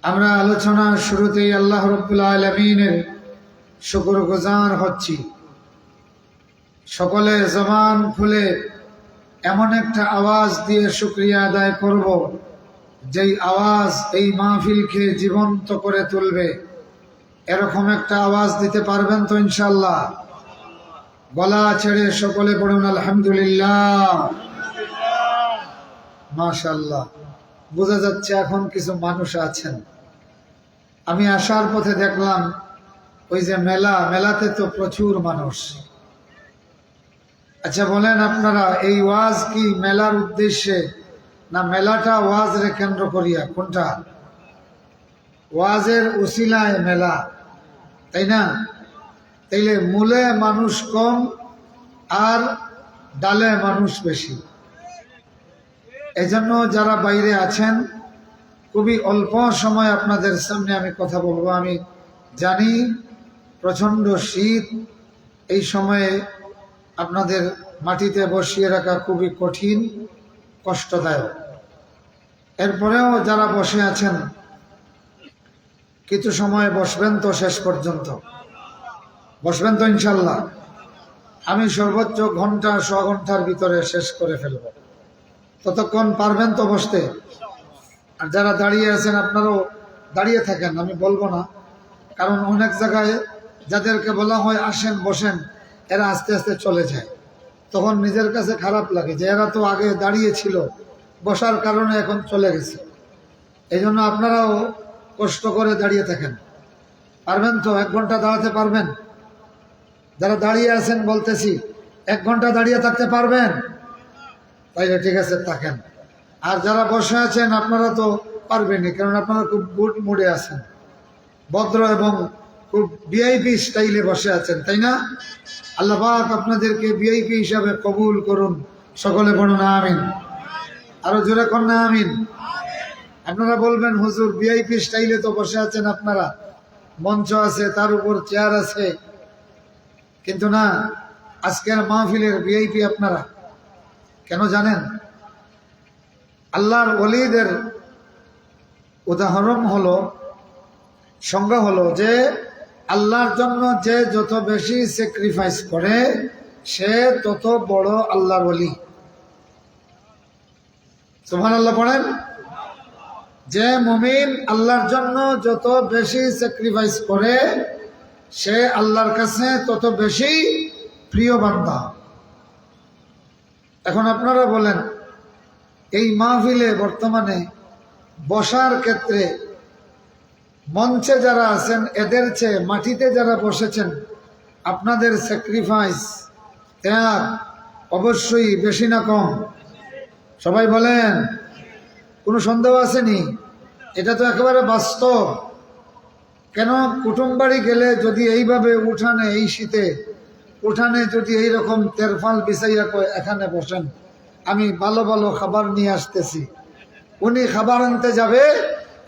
আমরা আলোচনার শুরুতেই আল্লাহ রাব্বুল আলামিনের শুকরগুজার হচ্ছি। সকলে জবান খুলে এমন একটা আওয়াজ দিয়ে শুকরিয়া আদায় করব, যেই আওয়াজ এই মাহফিলকে জীবন্ত করে তুলবে। এরকম একটা আওয়াজ দিতে পারবেন তো ইনশাআল্লাহ? গলা ছেড়ে সকলে পড়ুন আলহামদুলিল্লাহ। মাশাআল্লাহ। বোঝা যাচ্ছে এখন কিছু মানুষ আছেন। আমি আসার পথে দেখলাম ওই যে মেলাতে তো প্রচুর মানুষ। আচ্ছা বলেন আপনারা, এই ওয়াজ কি মেলার উদ্দেশ্যে, না মেলাটা ওয়াজরে কেন্দ্র করিয়া? কোনটা? ওয়াজের উসিলায় মেলা, তাই না? তাইলে মূলে মানুষ কম আর ডালে মানুষ বেশি। এজন্য যারা বাইরে আছেন, খুবই অল্প সময় আপনাদের সামনে আমি কথা বলবো। আমি জানি প্রচণ্ড শীত, এই সময়ে আপনাদের মাটিতে বসিয়ে রাখা খুবই কঠিন, কষ্টদায়ক। এরপরেও যারা বসে আছেন, কিছু সময় বসবেন তো, শেষ পর্যন্ত বসবেন তো ইনশাল্লাহ। আমি সর্বোচ্চ ঘন্টা সোয়া ঘন্টার ভিতরে শেষ করে ফেলব। ততক্ষণ পারবেন তো বসতে? আর যারা দাঁড়িয়ে আছেন আপনারাও দাঁড়িয়ে থাকেন, আমি বলবো না। কারণ অনেক জায়গায় যাদেরকে বলা হয় আসেন বসেন, এরা আস্তে আস্তে চলে যায়। তখন নিজের কাছে খারাপ লাগে যে এরা তো আগে দাঁড়িয়ে ছিল, বসার কারণে এখন চলে গেছে। এই জন্য আপনারাও কষ্ট করে দাঁড়িয়ে থাকেন। পারবেন তো? 1 ঘন্টা দাঁড়াতে পারবেন? যারা দাঁড়িয়ে আছেন বলতেছি, 1 ঘন্টা দাঁড়িয়ে থাকতে পারবেন? তাইলে ঠিক আছে, থাকেন। আর যারা বসে আছেন আপনারা তো পারবেনই, কারণ আপনারা খুব গুড মুডে আছেন, ভদ্র এবং খুব ভিআইপি স্টাইলে বসে আছেন, তাই না? আল্লাহ পাক আপনাদেরকে ভিআইপি হিসাবে কবুল করুন। সকলে বলুন আমিন। আরো জোরে কন্যা আমিন। আপনারা বলবেন হুজুর ভিআইপি স্টাইলে তো বসে আছেন আপনারা, মঞ্চ আছে, তার উপর চেয়ার আছে, কিন্তু না, আজকের মাহফিলের ভিআইপি আপনারা। কেন জানেন? আল্লাহর ওলিদের উদাহরণ হলো, সংজ্ঞা হলো যে আল্লাহর জন্য যে যত বেশি স্যাক্রিফাইস করে সে তত বড় আল্লাহর ওলি। সুবহানাল্লাহ পড়েন। যে মুমিন আল্লাহর জন্য যত বেশি স্যাক্রিফাইস করে সে আল্লাহর কাছে তত বেশি প্রিয় বান্দা। এখন আপনারা বলেন, এই মাহফিলে বর্তমানে বসার ক্ষেত্রে মঞ্চে যারা আছেন এদের চেয়ে মাটিতে যারা বসেছেন, আপনাদের স্যাক্রিফাইস, ত্যাগ অবশ্যই বেশি না কম? সবাই বলেন। কোনো সন্দেহ আসেনি? এটা তো একেবারে বাস্তব। কেন? কুটুম বাড়ি গেলে যদি এইভাবে উঠানে, এই শীতে উঠানে যদি এইরকম তেরফাল বিছাইয়া কয় এখানে বসেন, আমি ভালো ভালো খাবার নিয়ে আসতেছি, উনি খাবার আনতে যাবে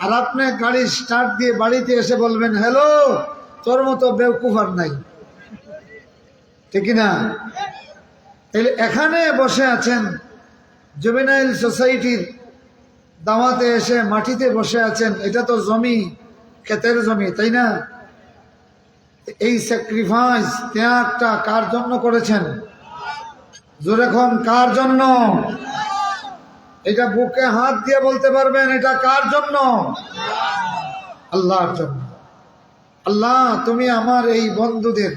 আর আপনি গাড়ি স্টার্ট দিয়ে বাড়িতে এসে বলবেন হ্যালো, তোর মতো বেওকুফ আর নাই, ঠিক না? তাহলে এখানে বসে আছেন, জুভেনাইল সোসাইটির দাওয়াতে এসে মাটিতে বসে আছেন, এটা তো জমি, ক্ষেতের জমি, তাই না? এই স্যাক্রিফাইস, ত্যাগটা কার জন্য করেছেন? জোরে কোন, কার জন্য? এটা বুকে হাত দিয়ে বলতে পারবেন, এটা কার জন্য? আল্লাহর জন্য। আল্লাহ তুমি আমার এই বন্ধুদের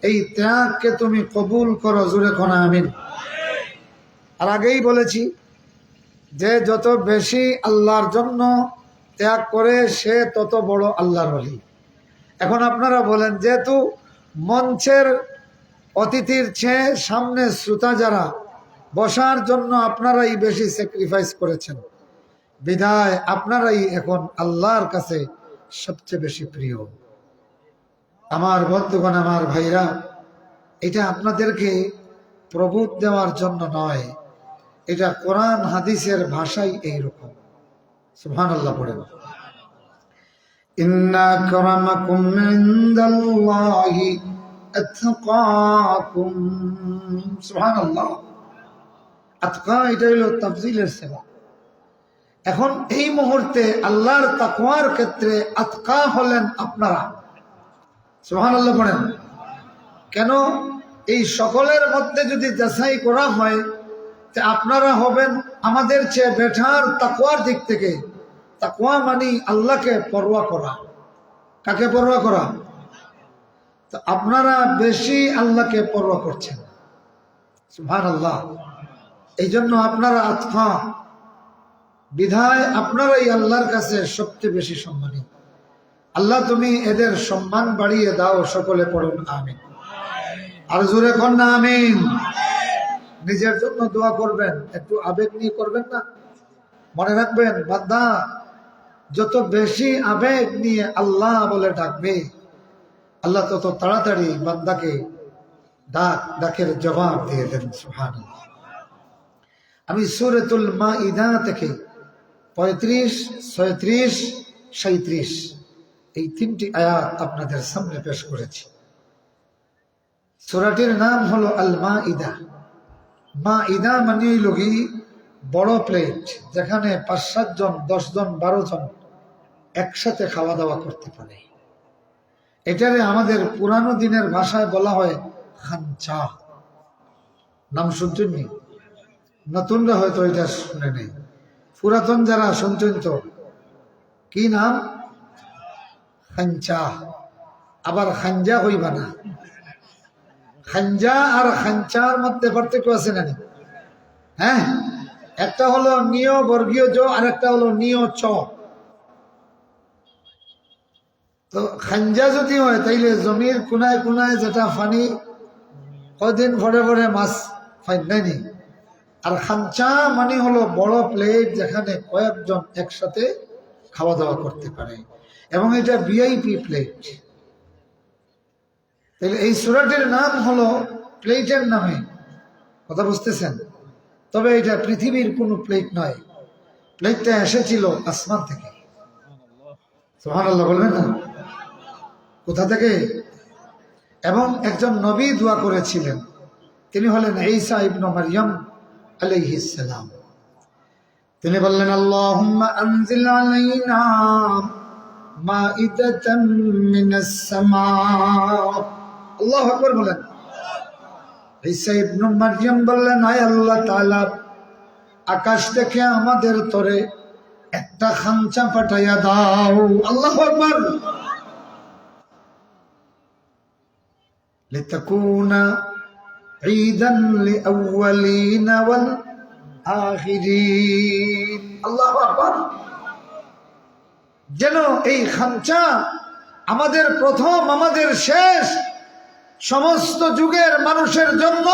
এই ত্যাগকে তুমি কবুল করো। জোরে কোন আমিন। আর আগেই বলেছি যে যত বেশি আল্লাহর জন্য ত্যাগ করে সে তত বড় আল্লাহর ওলি। এখন আপনারা বলেন, যেহেতু মঞ্চের অতিথির চেয়ে সামনে শ্রোতা যারা, বসার জন্য আপনারাই বেশি স্যাক্রিফাইস করেছেন, বিধায় আপনারাই এখন আল্লাহর কাছে সবচেয়ে বেশি প্রিয়। আমার বন্ধুগণ, আমার ভাইরা, এটা আপনাদেরকে প্রবোধ দেওয়ার জন্য নয়, এটা কোরআন হাদিসের ভাষাই এইরকম। সুবহানাল্লাহ পড়েন। ইন্না আকরামাকুম ইনদাল্লাহি আতকাকুম। সুবহানাল্লাহ। আতকা এটা হলো তাফজিলের সেবা। এখন এই মুহূর্তে আল্লাহর তাকওয়ার ক্ষেত্রে আতকা হলেন আপনারা। সুবহানাল্লাহ পড়েন। কেন? এই সকলের মধ্যে যদি যাচাই করা হয় যে আপনারা হবেন আমাদের চেয়ে বেটার তাকওয়ার দিক থেকে। তাকওয়া মানে আল্লাহকে পরোয়া করা। কাকে পরোয়া করা? তো আপনারা বেশি আল্লাহকে পরোয়া করছেন। সুবহানাল্লাহ। এই জন্য আপনারা আতকা, বিধায় আপনারাই আল্লাহর কাছে সবচেয়ে বেশি সম্মানী। আল্লাহ তুমি এদের সম্মান বাড়িয়ে দাও। সকলে পড়ুন আমিন। আর জোরে কর না আমিন। নিজের জন্য দোয়া করবেন, একটু আবেগ নিয়ে করবেন না। মনে রাখবেন, বান্দা যত বেশি আবেগ নিয়ে আল্লাহ বলে ডাকবে, আল্লাহ তত তাড়াতাড়ি বান্দাকে ডাকের জবাব দিয়ে দেন। সুবহানাল্লাহ। আমি সূরাতুল মাইদা থেকে 35, 36, 37 এই 3টি আয়াত আপনাদের সামনে পেশ করেছি। সূরাটির নাম হলো আল মাইদা। মাইদা মানে লগি বড় প্লেট, যেখানে 5-7 জন, 10 জন, 12 জন একসাথে খাওয়া দাওয়া করতে পারে। এটারে আমাদের পুরানো দিনের ভাষায় বলা হয় খাঞ্চা। নাম শুনছেন? নতুনরা হয়তো এটা শুনে নেই, পুরাতন যারা শুনছেন তো কি নাম? খাঞ্চা। আবার খাঞ্জা হইবা না। খাঞ্জা আর খাঞ্চার মধ্যে পার্থক্য আছে না? হ্যাঁ, একটা হলো নিয় বর্গীয় জ, আর একটা হলো নিয় চ। তো খাঞ্জা যদি হয় তাইলে জমির কোনায় কোনায় যেটা ফানি কদিন ভরে ভরে মাছ ফাইন নাইনি। আর খাঞ্চা মানে হলো বড় প্লেট, যেখানে কয়েকজন একসাথে খাওয়া দাওয়া করতে পারে, এবং এটা ভিআইপি প্লেট। তাহলে এই সূরাটির নাম হলো প্লেটের নামে। কথা বুঝতেছেন? তবে এটা পৃথিবীর কোনো প্লেট নয়। প্লেটটা এসেছিল আসমান থেকে। সুবহানাল্লাহ বলবেন না? কোথা থেকে? এবং একজন নবী দোয়া করেছিলেন, তিনি হলেন ঈসা ইবনে মারইয়াম আলাইহিস সালাম। তিনি বললেন, আল্লাহুম্মা আনজিল আলাইনা মাইদাতাম মিনাস সামা। আল্লাহু আকবার বলেন। ঈসা ইবনে মারইয়াম বললেন, আয় আল্লাহ তাআলা, আকাশ থেকে আমাদের তরে একটা খাঞ্চা পাঠাইয়া দাও। আল্লাহু আকবার। লিতাকুনা ঈদান লিআউয়ালিন ওয়াল আখিরিন। আল্লাহু আকবার। যেন এই খাঞ্চা আমাদের প্রথম, আমাদের শেষ, সমস্ত যুগের মানুষের জন্য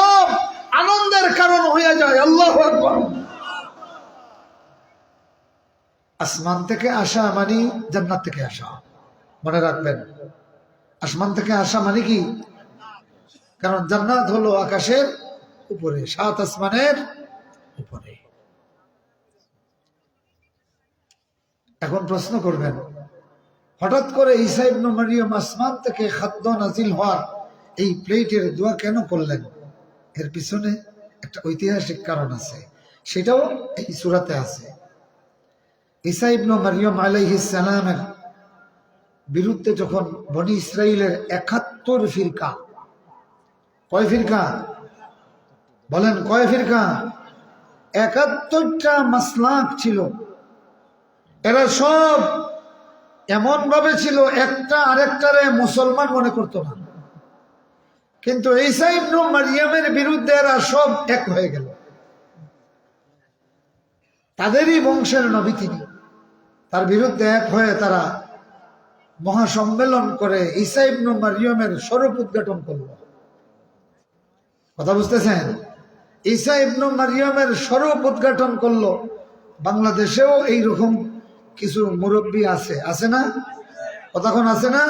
আনন্দের কারণ হয়ে যায়। আল্লাহু আকবার। আসমান থেকে আসা মানে জান্নাত থেকে আসা। মনে রাখবেন, আসমান থেকে আসা মানে কি? কারণ জান্নাত হলো আকাশের উপরে, 7 আসমানের উপরে। এখন প্রশ্ন করবেন, হঠাৎ করে ঈসা ইবনে মারইয়াম আসমান থেকে খাদ্য নাজিল হওয়ার এই প্লেটের দোয়া কেন করলেন? এর পিছনে একটা ঐতিহাসিক কারণ আছে, সেটাও এই সূরাতে আছে। ঈসা ইবনে মারইয়াম আলাইহিস সালামের বিরুদ্ধে যখন বনি ইসরাইলের 71 ফিরকা, কয় ফিরকা বলেন? কয় ফিরকা? 71টা মাসলাক ছিল। এরা সব এমন ভাবে ছিল, একটা আরেকটারে মুসলমান মনে করতো না। কিন্তু ঈসা ইবনে মারইয়ামের বিরুদ্ধে এরা সব এক হয়ে গেল। তাদেরই বংশের নবী তিনি, তার বিরুদ্ধে এক হয়ে তারা মহাসম্মেলন করে ঈসা ইবনে মারইয়ামের স্বরূপ উদ্ঘাটন করল। কথা বুঝতেছেন? ঈসা ইবনে মারইয়ামের স্বরূপ উদ্ঘাটন করলো। বাংলাদেশেও এইরকম কিছু মুরব্বী আছে, আছে না? কতক্ষণ আছে না?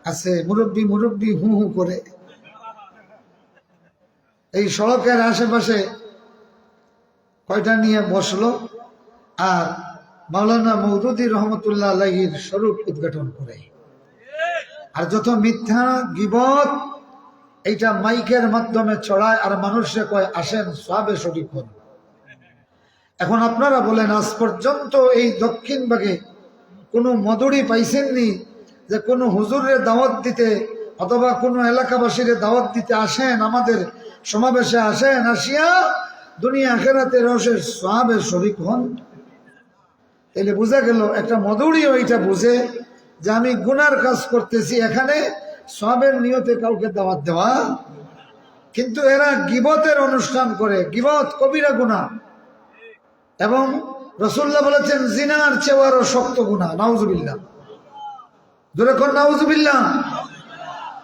আছে। মুরব্বী মুরব্বী হু হু করে এই সড়কের আশেপাশে কয়টা নিয়ে বসলো, আর মাওলানা মওদুদী রহমতুল্লাহ আলাইহির স্বরূপ উদ্ঘাটন করে। আর যত মিথ্যা গীবত এইটা মাইকের মাধ্যমে ছড়ায়, আর মানুষে কয় আসেন সওয়াবে শরীক হন। এখন আপনারা বলেন, আজ পর্যন্ত এই দক্ষিণ ভাগে কোনো মদুরি পাইছেননি যে কোনো হুজুরের দাওয়াত দিতে অথবা কোনো এলাকাবাসীর দাওয়াত দিতে আসেন, আমাদের সমাবেশে আসেন, আসিয়া দুনিয়া আখেরাতের রসের সওয়াবের শরীক হন? তাহলে বোঝা গেল একটা মদুরিও এটা বুঝে যে আমি গুনার কাজ করতেছি, এখানে সওয়াবের নিয়তে কাউকে দাওয়াত দেওয়া। কিন্তু এরা গীবতের অনুষ্ঠান করে, গীবত কবিরা গুনাহ, এবং রাসূলুল্লাহ বলেছেন জিনার চেয়ে আরো শক্ত গুনাহ। নাউজুবিল্লাহ, জোরে কোন নাউজুবিল্লাহ।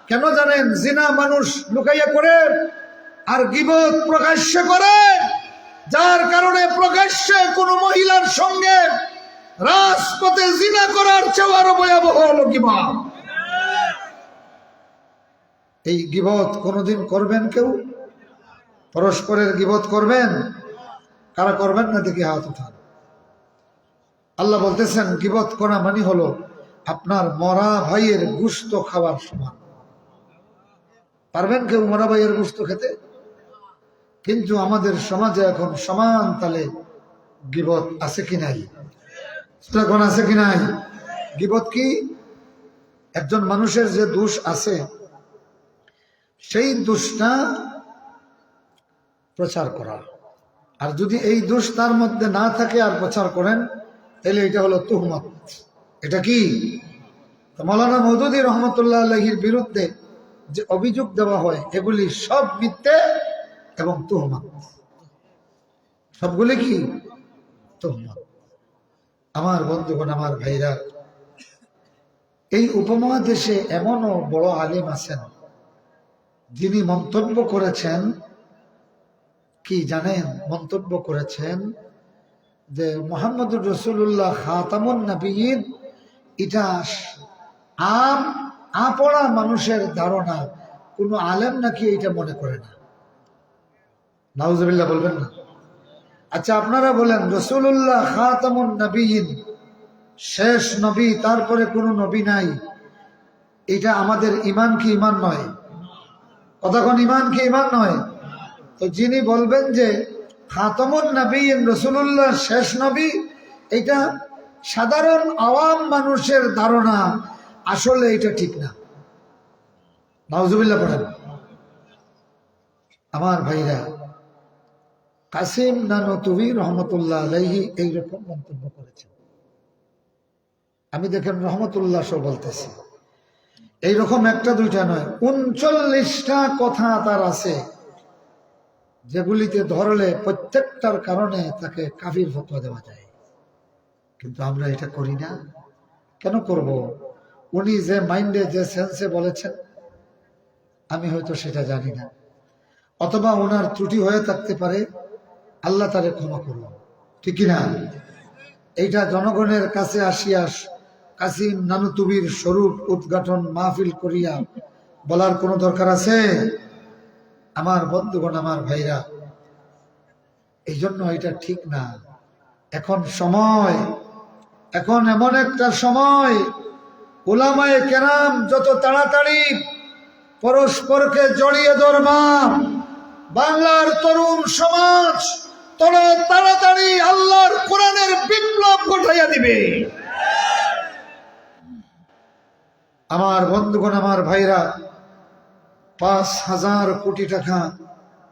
কেন জানেন? জিনা মানুষ লুকাইয়া করে আর গীবত প্রকাশ্যে করে, যার কারণে প্রকাশ্যে কোন মহিলার সঙ্গে রাজপথে জিনা করার চেয়ে আরো ভয়াবহ হলো গীবত। এই গীবত কোনদিন করবেন কেউ? পরস্পরের গীবত করবেন? কারা করবেন না দেখি হাত উঠান। আল্লাহ বলতেছেন গীবত করা মানে হলো আপনার মরা ভাইয়ের গোশত খাওয়ার সমান। পারবেন কেউ মরা ভাইয়ের গোশত খেতে? কিন্তু আমাদের সমাজে এখন সমান তালে গীবত আছে কি নাই? এখন আছে কি নাই? গীবত কি? একজন মানুষের যে দোষ আছে সেই দোষটা প্রচার করা, আর যদি এই দোষ তার মধ্যে না থাকে আর প্রচার করেন তাহলে এটা হলো তুহমত। এটা কি? মাওলানা মওদুদী রহমতুল্লাহ আলাইহির বিরুদ্ধে যে অভিযোগ দেওয়া হয় এগুলি সব মিথ্যে এবং তুহমত। সবগুলি কি? তুহমত। আমার বন্ধুগণ, আমার ভাইরা, এই উপমহাদেশে এমনও বড় আলিম আছেন যিনি মন্তব্য করেছেন কি জানেন? মন্তব্য করেছেন যে মুহাম্মদুর রাসূলুল্লাহ খাতামুন নবিয়্যিন এটা আপড়া মানুষের ধারণা, কোন আলেম নাকি এটা মনে করে না। নাউজুবিল্লাহ বলবেন না? আচ্ছা আপনারা বলেন, রাসূলুল্লাহ খাতামুন নবিয়্যিন, শেষ নবী, তারপরে কোনো নবী নাই, এটা আমাদের ঈমান কি ঈমান নয়? কথা কোন ঈমান কি ঈমান নয়? তো যিনি বলবেন যে খাতামুন নবিয়্যিন রাসূলুল্লাহ শেষ নবী, এটা সাধারণ আওয়াম মানুষের ধারণা, আসলে এটা ঠিক না। নাউজুবিল্লাহ পড়েন। আমার ভাইরা, কাসিম নানতুবি রহমতুল্লাহ আলাইহি এইরকম মন্তব্য করেছেন। আমি দেখেন রহমতুল্লাহ সহ বলতেছি, এইরকম একটা দুইটা নয়, 39টা কথা তার আছে যেগুলিতে ধরলে প্রত্যেকটার কারণে তাকে কাফির ফতোয়া দেওয়া যায়। কিন্তু আমরা এটা করি না। কেন করব? উনি যে মাইন্ডে যে সেন্সে বলেছেন আমি হয়তো সেটা জানি না, অথবা ওনার ত্রুটি হয়ে থাকতে পারে, আল্লাহ তারে ক্ষমা করুন, ঠিক না? এইটা জনগণের কাছে আসিয়া কাসিম নানুতুবির স্বরূপ উদ্ঘাটন মাহফিল করিয়া বলার কোনো দরকার আছে? আমার বন্ধুগণ, আমার ভাইরা, এই জন্য এটা ঠিক না। এখন সময়, এখন এমন একটা সময়, উলামায়ে কেরাম যত তাড়াতাড়ি পরস্পরকে জড়িয়ে ধরবা, বাংলার তরুণ সমাজ তত তাড়াতাড়ি আল্লাহর কোরআনের বিপ্লব ঘটাইয়া দিবে। আমার বন্ধুগণ, আমার ভাইরা, 5,000 কোটি টাকা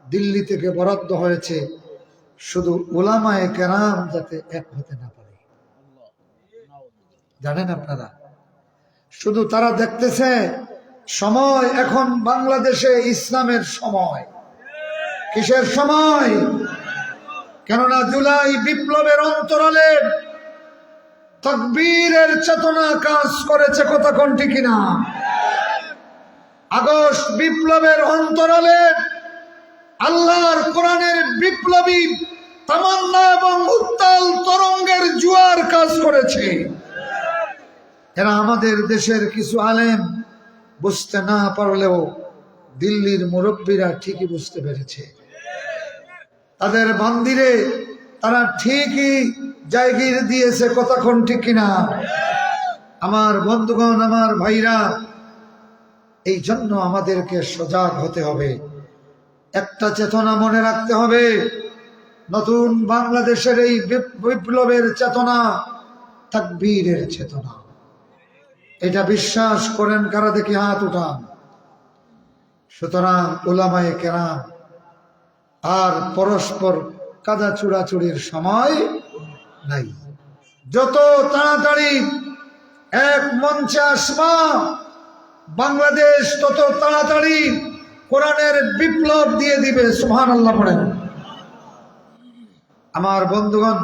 দিল্লি থেকে বরাদ্দ হয়েছে শুধু উলামায়ে কেরাম যাতে এক হতে না পারে। জানেন আপনারা, শুধু তারা দেখতেছে সময় এখন বাংলাদেশে ইসলামের সময়। কিসের সময়? কেননা জুলাই বিপ্লবের অন্তরালে তাকবীরের চেতনা কাজ করেছে, কথা কোন ঠিক কিনা? আগস্ট বিপ্লবের অন্তরালে আল্লাহর কোরআনের বিপ্লবী তামান্না এবং উত্তাল তরঙ্গের জোয়ার কাজ করেছে। এরা আমাদের দেশের কিছু আলেম বুঝতে না পারলেও দিল্লির মুরব্বীরা ঠিকই বুঝতে পেরেছে। তাদের মন্দিরে তারা ঠিকই জায়গির দিয়েছে, কথা কোন ঠিক কিনা? আমার বন্ধুগণ, আমার ভাইরা, এই জন্য আমাদেরকে সজাগ হতে হবে। একটা চেতনা মনে রাখতে হবে, নতুন বাংলাদেশের এই বিপ্লবের চেতনা তাকবীরের চেতনা। এটা বিশ্বাস করেন কারা দেখি হাত উঠান। সুতরাং উলামায়ে কেরাম আর পরস্পর কাদা চুড়াচুড়ির সময় নাই। যত তাড়াতাড়ি এক মঞ্চে আসবা বাংলাদেশ তত তাড়াতাড়ি কোরআনের বিপ্লব দিয়ে দিবে। সুবহানাল্লাহ পড়েন। আমার বন্ধুগণ,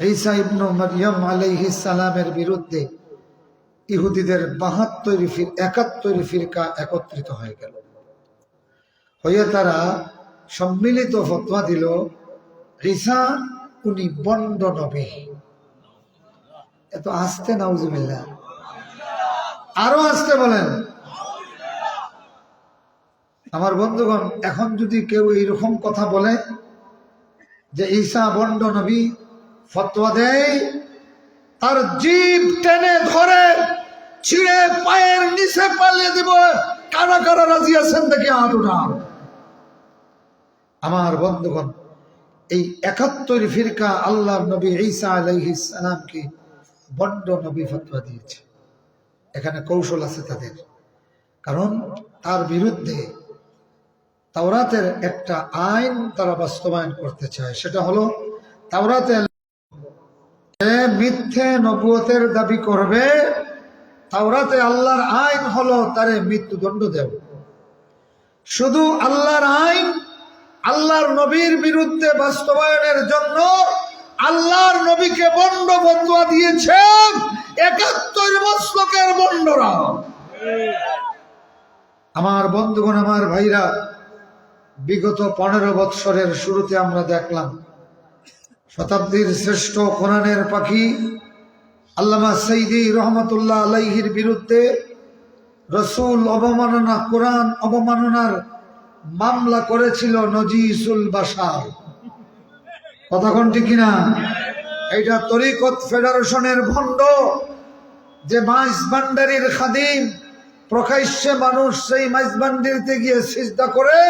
ঈসা ইবনে মারইয়াম আলাইহিস সালামের বিরুদ্ধে ইহুদিদের 71 ফিরকা একত্রিত হয়ে গেল। হয়ে তারা সম্মিলিত ফতোয়া দিল ঈসা উনি বন্ড নবী। এত আস্তে নাউজুবিল্লাহ, আরো আস্তে বলেন। আমার বন্ধুগণ, এখন যদি কেউ এইরকম কথা বলে যে ঈসা বন্ড নবী, ফতোয়া দেয়, তার জিভ টেনে ধরে ছিঁড়ে পায়ের নিচে পালিয়ে দিব। কারা কারা রাজি আছেন দেখি হাত উঠান। আমার বন্ধুগণ, এই 71 ফিরকা আল্লাহর নবী ঈসা আলাইহিস সালামকে বন্ড নবী ফতোয়া দিয়েছে। এখানে কৌশল আছে তাদের, কারণ তার বিরুদ্ধে তাওরাতের একটা আইন তারা বাস্তবায়ন করতে চায়। সেটা হলো তাওরাতে মিথ্যে নবুয়তের দাবি করবে, তাওরাতে আল্লাহর আইন হলো তারে মৃত্যুদণ্ড দেব। শুধু আল্লাহর আইন আল্লাহর নবীর বিরুদ্ধে বাস্তবায়নের জন্য আল্লাহর নবীকে বন্ড ফতোয়া দিয়েছেন 71 মসলকের বন্ডরা। আমার বন্ধুগণ, আমার ভাইরা, বিগত 15 বৎসরের শুরুতে আমরা দেখলাম শতাব্দীর শ্রেষ্ঠ কোরআনের পাখি আল্লামা সাইদি রহমতুল্লাহ আলাইহির বিরুদ্ধে রসুল অবমাননা, কোরআন অবমাননার মামলা করেছিল নজিসুল বাশার। কতক্ষণ ঠিক কিনা? এটা তরিকত ফেডারেশনের ভণ্ড, যে মাইজ ভান্ডারির খাদিম, প্রকাশ্যে মানুষ সেই মাইজ ভান্ডারিতে গিয়ে সিজদা করে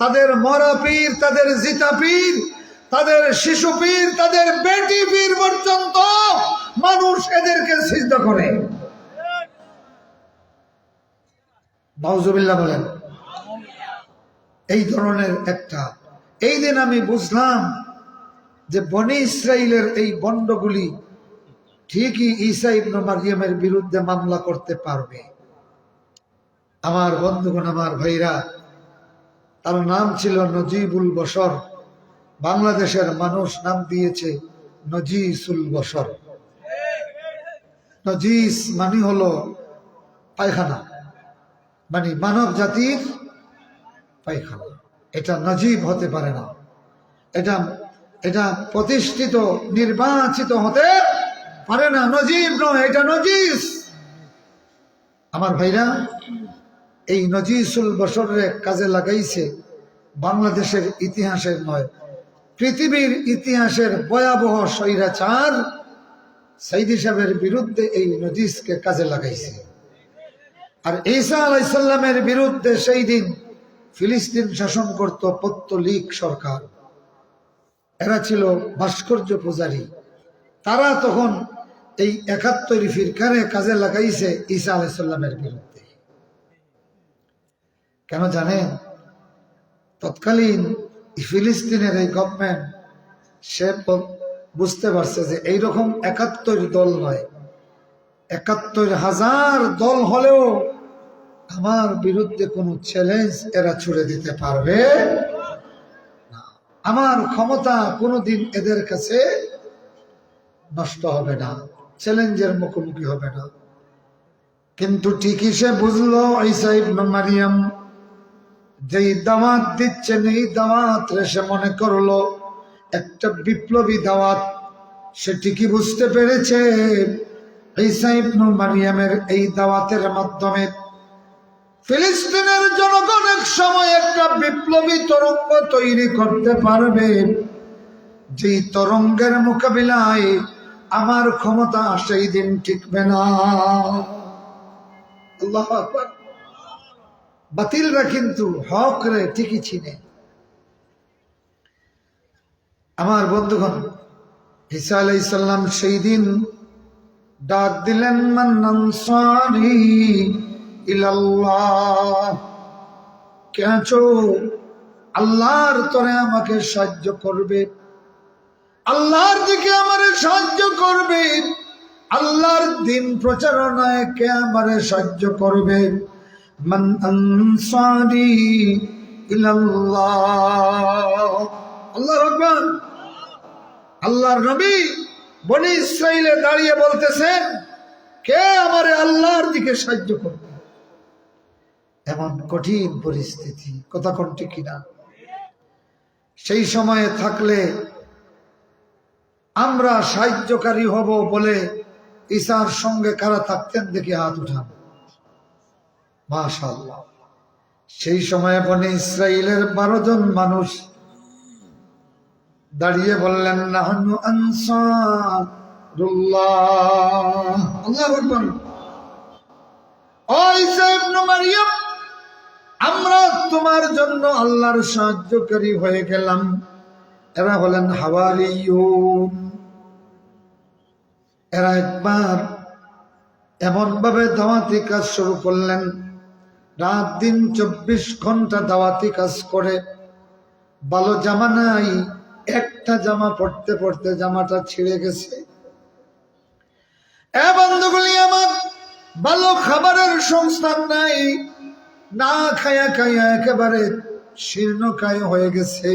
তাদের মরা পীর, তাদের জিতা পীর, তাদের শিশু পীর, তাদের বেটি পীর পর্যন্ত মানুষ এদেরকে সিজদা করে। নাউজুবিল্লাহ বলেন। এই ধরনের একটা, এই দিন আমি বুঝলাম যে বনি ইসরাইলের এই বন্ডগুলি ঠিকই ঈসা ইবনে মারইয়ামের বিরুদ্ধে মামলা করতে পারবে। আমার বন্ধুগণ, আমার ভাইরা, তার নাম ছিল নজিবুল বশর। বাংলাদেশের মানুষ নাম দিয়েছে নজিসুল বশর। নজিস মানে হলো পায়খানা, মানে মানব জাতির পায়খানা। এটা নজিব হতে পারে না, এটা প্রতিষ্ঠিত নির্বাচিত হতে পারে না। নজিব নয়, এটা নজিস। আমার ভাইরা, এই নজিসুল বশরের কাজে লাগাইছে বাংলাদেশের ইতিহাসের নয়, পৃথিবীর ইতিহাসের ভয়াবহ স্বৈরাচার সাইদি সাহেবের বিরুদ্ধে এই নজিসকে কাজে লাগাইছে। আর ঈসা আলাইহিস সালামের বিরুদ্ধে সেই দিন ফিলিস্তিন শাসন করত পত্তলিক সরকার। এরা ছিল ভাস্কর্য পূজারী। তারা তখন এই 71 ফিরকারে কাজে লাগাইছে ঈসা আলাইহিস সালামের বিরুদ্ধে। কেন জানেন? তৎকালীন ফিলিস্তিনের এই গভর্নমেন্ট সে বুঝতে পারছে যে এইরকম 71 দল নয়, 71,000 দল হলেও আমার বিরুদ্ধে কোনো চ্যালেঞ্জ এরা ছুড়ে দিতে পারবে না। আমার ক্ষমতা কোনোদিন এদের কাছে নষ্ট হবে না, চ্যালেঞ্জের মুখোমুখি হবে না। কিন্তু ঠিকই সে বুঝলো ঈসা ইবনে মারইয়াম যেই দাওয়াত দিচ্ছেন, এই দাওয়াত সে মনে করলো একটা বিপ্লবী দাওয়াত। সে ঠিকই বুঝতে পেরেছে ঈসা ইবনে মারইয়ামের এই দাওয়াতের মাধ্যমে ফিলিস্তিনের জনগণ এক সময় একটা বিপ্লবী তরঙ্গ তৈরি করতে পারবে, যেই তরঙ্গের মোকাবিলায় আমার ক্ষমতা সেই দিন টিকবে না। আল্লাহু আকবার। বাতিলরা কিন্তু হক রে ঠিকই চিনে, আমার বন্ধুগণ, ঈসা আলাইহিস সালাম সেই দিন ডাক দিলেন, মান আনসারি ইলাল্লাহ, কে আছো আল্লাহর তরে আমাকে সাহায্য করবে, আল্লাহর দিকে আমারে সাহায্য করবে, আল্লাহর দিন প্রচারণায় কে আমারে সাহায্য করবে। মান আনসারি ইলাল্লাহ। আল্লাহু আকবার। আল্লাহর নবী বনি ইসরাইলে দাঁড়িয়ে বলতেছেন, কে আমারে আল্লাহর দিকে সাহায্য করবে। এমন কঠিন পরিস্থিতি, কথা কোনটি কিনা। সেই সময়ে থাকলে আমরা সাহায্যকারী হব বলে ঈসার সঙ্গে কারা থাকতেন দেখি হাত উঠান। মাশাআল্লাহ। সেই সময়ে বনি ইসরাইলের 12 জন মানুষ দাঁড়িয়ে বললেন, নাহনু আনসারুল্লাহ। আল্লাহু আকবার। ও ঈসা ইবনে মারইয়াম, আমরা তোমার জন্য আল্লাহর সাহায্যকারী হয়ে গেলাম। এরা হলেন হাওয়ারিয়ুন। এরা একবার এমন ভাবে দাওয়াতি কাজ শুরু করলেন, রাত দিন 24 ঘন্টা দাওয়াতি কাজ করে, ভালো জামা নাই, একটা জামা পড়তে পড়তে জামাটা ছিঁড়ে গেছে। এ বন্ধুগুলি আমার, ভালো খাবারের সংস্থান নাই, না খায়া খায়া একেবারে শীর্ণকায় হয়ে গেছে।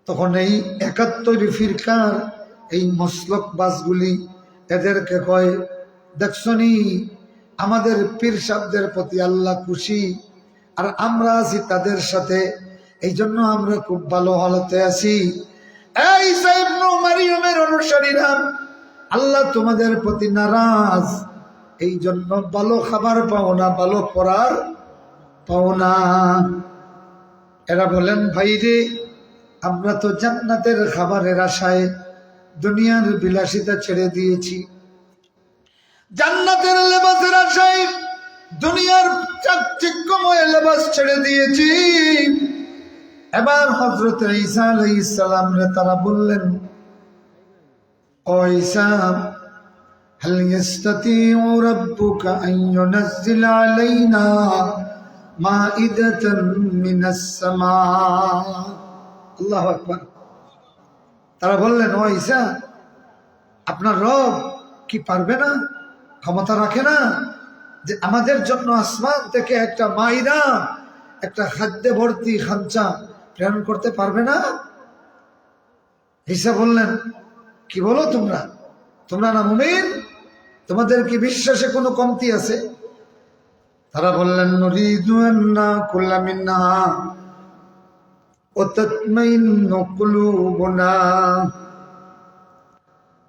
তখন এই 71 ফিরকার এই মসলক বাসগুলি এদেরকে কয়, দেখছনি আমাদের পীর সাহেবদের প্রতি আল্লাহ খুশি, আর আমরা আছি তাদের সাথে, এই জন্য আমরা খুব ভালো হালতে আছি। এই ঈসা ইবনে মারইয়ামের অনুসারীরা, আল্লাহ তোমাদের প্রতি নারাজ, এই জন্য ভালো খাবার পাও না, ভালো পড়ার পাও না। এরা বলেন, ভাই রে, আমরা তো জান্নাতের খাবারের আশায় দুনিয়ার বিলাসিতা ছেড়ে দিয়েছি, জান্নাতের লেবাসের আশায় দুনিয়ার চাকচিক্যময় লেবাস ছেড়ে দিয়েছি। এবার হযরত ঈসা আলাইহিস সালাম রে তারা বললেন, ও ঈসা, হাল ইস্তাতিউ রাব্বুকা আন ইউনাজ্জিলা আলাইনা মাইদাতান মিনাস সামা। আল্লাহু আকবার। তারা বললেন, ও ঈসা, আপনার রব কি পারবে না, ক্ষমতা রাখে না যে আমাদের জন্য আসমান থেকে একটা মাইদা, একটা খাদ্যে ভর্তি খাঞ্চা প্রেরণ করতে পারবে না? ঈসা বললেন, কি বলো তোমরা, তোমরা না মুমিন? তোমাদের কি বিশ্বাসে কোনো কমতি আছে? তারা বললেন, নুরিদু আন নাকুলা মিনহা ওয়া তাতমাইন্নু কুলুবুনা।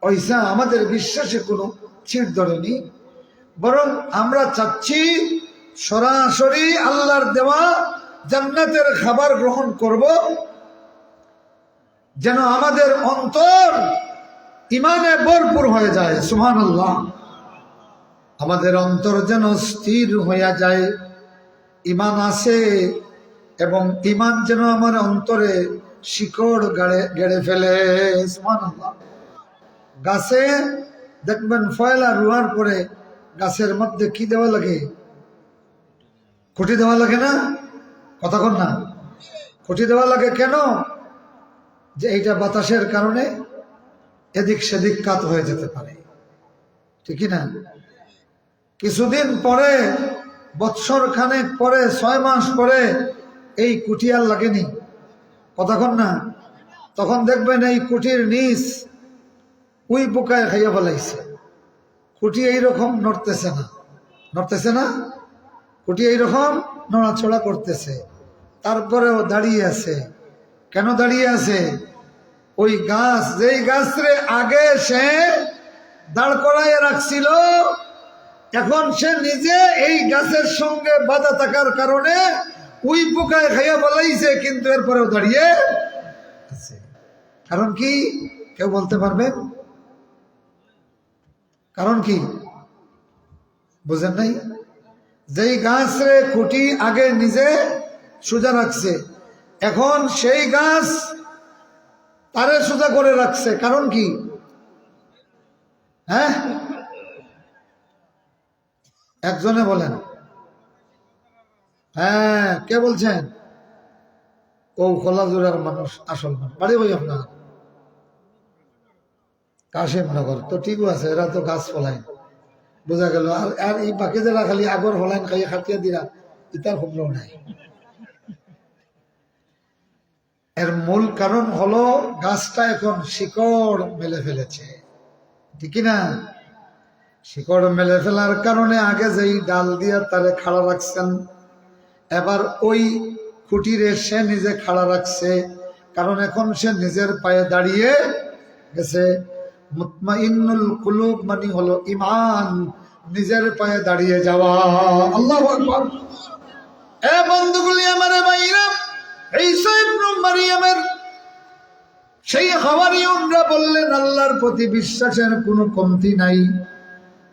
ও ঈসা, আমাদের বিশ্বাসে কোনো ছিট ধরেনি, বরং আমরা চাচ্ছি সরাসরি আল্লাহর দেওয়া জান্নাতের খাবার গ্রহণ করব, যেন আমাদের অন্তর ইমানে ভরপুর হয়ে যায়। সুবহানাল্লাহ। আমাদের অন্তর যেন স্থির হয়ে যায়, ইমান আছে, এবং ইমান যেন আমার অন্তরে শিকড় গেড়ে ফেলে। সুবহানাল্লাহ। গাছে দেখবেন ফয়লা রোয়ার পরে গাছের মধ্যে কি দেওয়া লাগে? খুঁটি দেওয়া লাগে না? কতক্ষণ না খুঁটি দেওয়া লাগে কেন? যে এইটা বাতাসের কারণে এদিক সেদিক কাত হয়ে যেতে পারে, ঠিক না? কিছুদিন পরে, বৎসর খানেক পরে, 6 মাস পরে এই কুঠি আর লাগেনি, কতক্ষণ না, তখন দেখবেন এই কুঠির নিচ উই পোকায় খাইয়া ফেলাইছে। কুঠি এইরকম নড়তেছে না, নড়তেছে না, কুঠি এইরকম নড়াচড়া করতেছে, তারপরেও দাঁড়িয়ে আছে। কেন দাঁড়িয়ে আছে? ওই গাছ, যেই গাছরে আগে সে দাঁড় করাইয়া রাখছিল, এখন সে নিজে এই গাছের সঙ্গে বাধা থাকার কারণে উই পোকায় খাইয়া ফেলাইছে, কিন্তু এরপরেও দাঁড়িয়ে আছে। কারণ কি কেউ বলতে পারবেন? কারণ কি বুঝেন নাই? যেই গাছ রে খুঁটি আগে নিজে সোজা রাখছে, এখন সেই গাছ তারে সোজা করে রাখছে, কারণ কি? হ্যাঁ, একজনে বলেন। হ্যাঁ, কে বলছেন? ও খোলাজুরার মানুষ, আসল মানুষ। বাড়ি বই আপনার কাশিমনগর, তো ঠিক আছে, এরা তো গাছ ফলাইন, বোঝা গেল। আর আর এই বাকি যারা খালি আগর ফলাইন খাইয়ে খাটিয়া দিরা, ইতার খবর নাই। এর মূল কারণ হলো গাছটা এখন শিকড় মেলে ফেলেছে, ঠিক না? শিকড় মেলে ফেলার কারণে আগে যেই ডাল দিয়া তারে খাড়া রাখছেন, এবার ওই খুঁটিরে সে নিজে খাড়া রাখছে, কারণ এখন সে নিজের পায়ে দাঁড়িয়ে গেছে। মুতমাইন্নুল কুলুব মানে হলো ঈমান, নিজের পায়ে দাঁড়িয়ে যাওয়া। আল্লাহু আকবার। এ বন্ধুগুলি, আমারে ভাইরা, ঈসা ইবনে মারইয়ামের সেই হাওয়ারিয়ুনরা বললেন আল্লাহর প্রতি বিশ্বাসের কোনো কমতি নাই,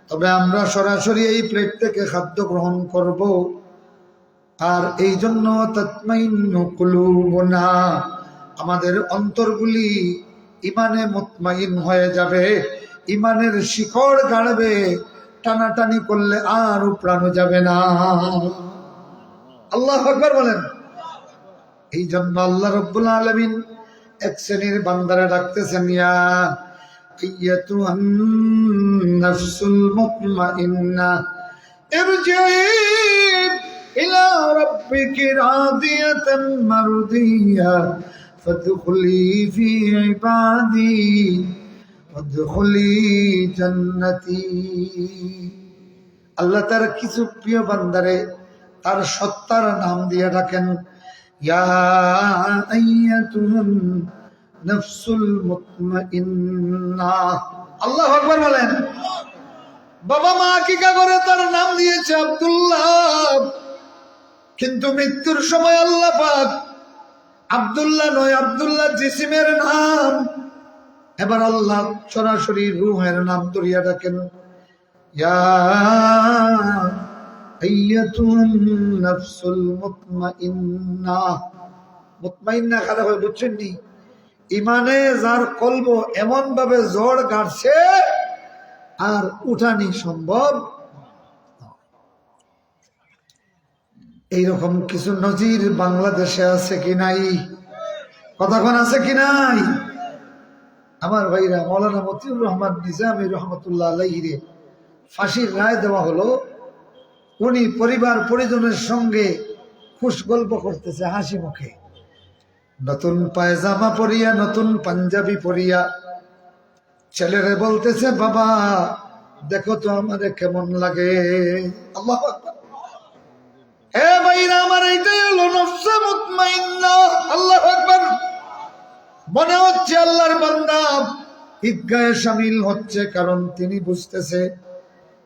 তবে আমরা সরাসরি এই প্লেট থেকে খাদ্য গ্রহণ করব, আর এই জন্য তাতমাইন্নু কুলুবুনা, আমাদের অন্তরগুলি ইমানে মুতমাইন হয়ে যাবে, ইমানের শিকড় গাড়বে, টানাটানি করলে আর উপড়ানো যাবে না। আল্লাহু আকবার বলেন। এই জন্য আল্লাহ রাব্বুল আলামিন এক শ্রেণীর বান্দারা ডাকতেছেন, ইয়া আইয়াতুহান নাফসুল মুতমাইন্না ইরজিই ইলা রাব্বিকি রাদিয়াতান মারদিয়া ফাদখুলি ফি ইবাদি ওয়াদখুলি জান্নাতি। আল্লাহ তার কিছু প্রিয় বান্দারে তার সত্তার নাম দিয়ে ডাকেন, ইয়া আইয়াতুহান নাফসুল মুতমাইন্না। আল্লাহু আকবার বলেন। বাবা মা আকিকা করে তার নাম দিয়েছে আব্দুল্লাহ, কিন্তু মৃত্যুর সময় আল্লাহ পাক আব্দুল্লাহ নয়, আব্দুল্লাহ জিসিমের নাম, এবার আল্লাহ সরাসরি রূহের নাম ধরিয়া ডাকেন, ইয়া আইয়াতুহান নাফসুল মুতমাইন্না। মুতমাইন্না কারা হয় বুঝছেন নি? ইমানে যার কলব এমন ভাবে জোর গাড়ছে আর উঠানি সম্ভব। এইরকম কিছু নজির বাংলাদেশে আছে কি নাই? কতক্ষণ আছে কি নাই? আমার ভাইরা, মৌলানা মতিউর রহমান নিজামী রহমতুল্লাহ আলাইহি ফাঁসির রায় দেওয়া হলো। উনি পরিবার পরিজনের সঙ্গে খুশ গল্প করতেছে হাসি মুখে, নতুন পায়জামা পরিয়া, নতুন পাঞ্জাবি পরিয়া ছেলেরে বলতেছে, বাবা দেখো তো আমারে কেমন লাগে। আল্লাহু আকবার। এ ভাইরা আমার, এইটাই হলো নফসে মুতমাইন্না। আল্লাহু আকবার। মনে হচ্ছে আল্লাহর বান্দা ঈদগাহে শামিল হচ্ছে, কারণ তিনি বুঝতেছে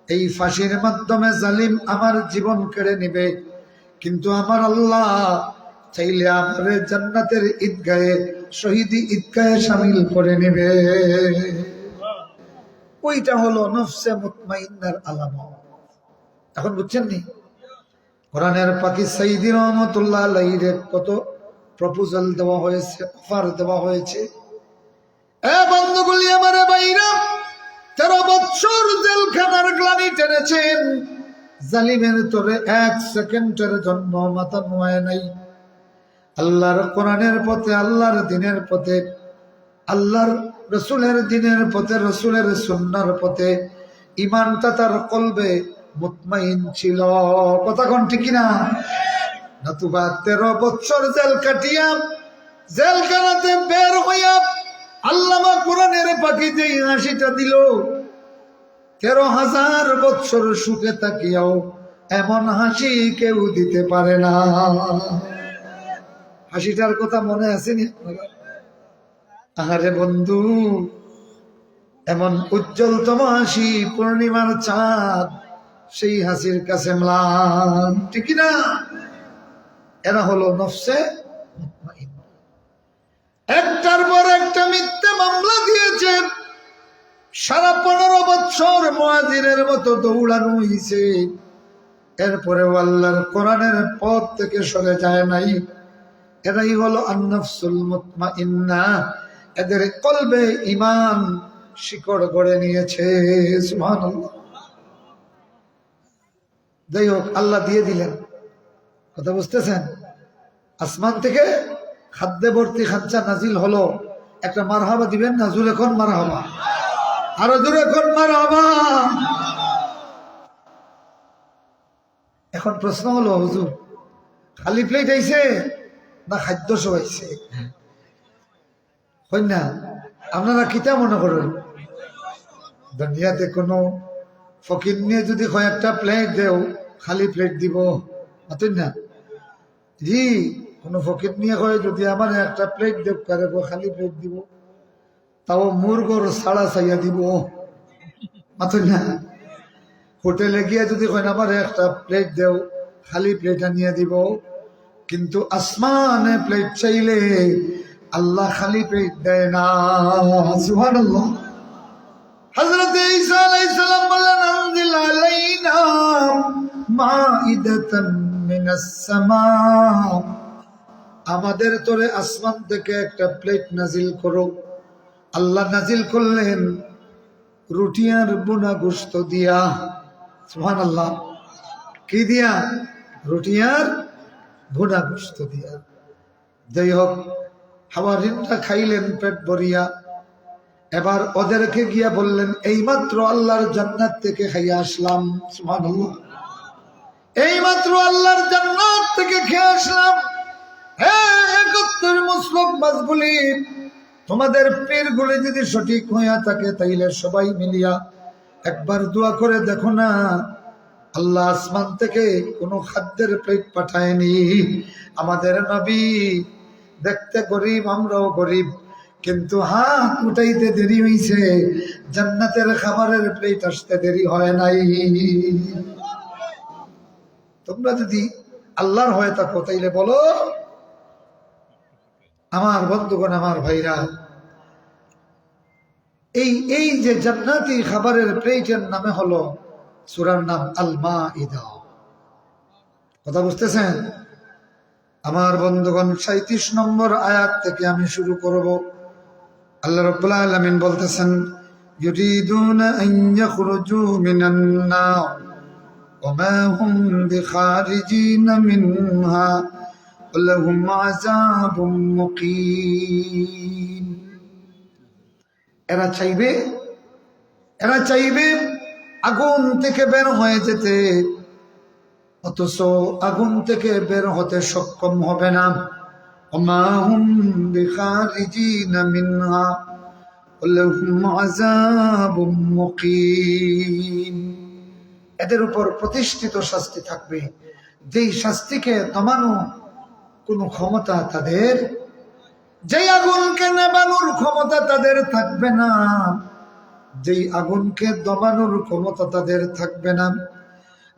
এই ফাঁসির মাধ্যমে জালিম আমার জীবন কেড়ে নিবে, কিন্তু আমার আল্লাহ চাইলে আমারে জান্নাতের ঈদগাহে, শহীদি ঈদগাহে শামিল করে নেবে। ওইটা হলো নফসে মুতমাইন্নার আলামত। এখন বুঝছেন নি? কোরআনের পাখি সাইয়্যিদি রহমাতুল্লাহ আলাইহি কত প্রপোজাল দেওয়া হয়েছে, অফার দেওয়া হয়েছে। এ বন্ধুগুলি, আমারে বাইরা, 13 বছর জেলখানার গ্লানি টেনেছেন, জালিমের তোরে 1 সেকেন্ডের জন্য মাথা নোয়ায় নাই। আল্লাহর কোরআনের পথে, আল্লাহর দিনের পথে, আল্লাহর রসুলের দিনের পথে, রসুলের সুন্নাহর পথে ইমানটা তার কলবে মুতমাইন ছিল। কথা কোন ঠিক না? নতুবা 13 বছর জেল কাটিয়া জেলখানাতে বের হইয়া আল্লামা কোরআনের পাখি যেই হাসিটা দিল, 13,000 বছর সুখে তাকিয়াও এমন হাসি কেউ দিতে পারে না। হাসিটার কথা মনে আসেনি আপনারা? আহারে বন্ধু, এমন উজ্জ্বলতম হাসি, পূর্ণিমার চাঁদ, সেই হাসির কাছে ম্লান, ঠিক না? এরা হলো নফসে মুতমাইন্না। একটার পর একটা মিথ্যা মামলা দিয়েছে, সারা 15 বছর মুয়াজিরের মতো দৌড়ানো হয়েছে, এরপরেও আল্লাহর কোরআনের পথ থেকে সরে যায় নাই। এরাই হলো আন-নাফসুল মুতমাইন্না। এদের কলবে ঈমান শিকড় গড়ে নিয়েছে। সুবহানাল্লাহ। যাই হোক, আল্লাহ দিয়ে দিলেন, কথা বুঝতেছেন? আসমান থেকে খাদ্যে ভর্তি খাঞ্চা নাজিল হলো, একটা মারহাবা দিবেন না? জোরে কোন মারহাবা, আরো জোরে কোন মারহাবা। এখন প্রশ্ন হলো, হুজুর খালি প্লেট আইছে না খাদ্য সব আইছে? হয় না? আপনারা কিতা মনে করেন? দুনিয়াতে কোনো ফকির নিয়ে যদি কয়েকটা প্লেট দেও, খালি প্লেট দিব? অতই না জি, কোন ফকির নিয়ে কয়ে যদি আমার একটা প্লেট দেব, কারে খালি প্লেট দিব, তাও মুরগর ছাড়া চাইয়া দিব? অতই না। হোটেলে গিয়ে যদি কয় আমার একটা প্লেট দেও, খালি প্লেট নিয়ে দিব। কিন্তু আসমানে প্লেট চাইলে আল্লাহ খালি প্লেট দেয় না। সুবহানাল্লাহ। হযরত ঈসা আলাইহিস সালাম বললেন, আনজিল আলাইনা মাইদাতাম মিনাস সামা, আমাদের তোরে আসমান থেকে একটা প্লেট নাজিল করো। আল্লাহ নাজিল করলেন রুটি আর বোনা গোশত দিয়া। সুবহানাল্লাহ। কি দিয়া? রুটি আর বোনা গোশত দিয়া। যাই হোক, হাওয়ারিনটা খাইলেন পেট ভরিয়া। এবার ওদেরকে গিয়া বললেন, এইমাত্র আল্লাহর জান্নাত থেকে খাইয়া আসলাম। সুবহানাল্লাহ। এইমাত্র আল্লাহর জান্নাত থেকে খেয়ে আসলাম। হ্যাঁ, 71 মুসলিম মাসগুলি, তোমাদের পীরগুলি যদি সঠিক হইয়া থাকে, তাইলে সবাই মিলিয়া একবার দোয়া করে দেখো না, আল্লাহ আসমান থেকে কোনো খাদ্যের প্লেট পাঠায়নি। আমাদের নবী দেখতে গরিব, আমরাও গরিব, কিন্তু হাত উঠাইতে দেরি হইছে, জান্নাতের খাবারের প্লেট আসতে দেরি হয় নাই। তোমরা যদি আল্লাহর হয়ে থাকো, তাইলে বলো। আমার বন্ধুগণ, আমার ভাইরা, এই যে জান্নাতি খাবারের প্লেটের নামে হলো, সূরার নাম আল মাইদা। কথা বুঝতেছেন? আমার বন্ধুগণ, 37 নম্বর আয়াত থেকে আমি শুরু করব। আল্লাহ রাব্বুল আলামিন বলতেছেন, ইউরিদুনা আন ইয়াখরুজু মিনান নার ওয়া মা হুম বিখারিজিনা মিনহা ওয়া লাহুম আযাবুম মুকিম। এরা চাইবে আগুন থেকে বের হয়ে যেতে, অথচ আগুন থেকে বের হতে সক্ষম হবে না। ওমা হুম বিখারিজিনা মিনহা ওয়া লাহুম আযাবুম মুকিম। এদের উপর প্রতিষ্ঠিত শাস্তি থাকবে, যেই শাস্তিকে দমানো কোনো ক্ষমতা তাদের, যেই আগুনকে নেবানোর ক্ষমতা তাদের থাকবে না, যেই আগুনকে দমানোর ক্ষমতা তাদের থাকবে না।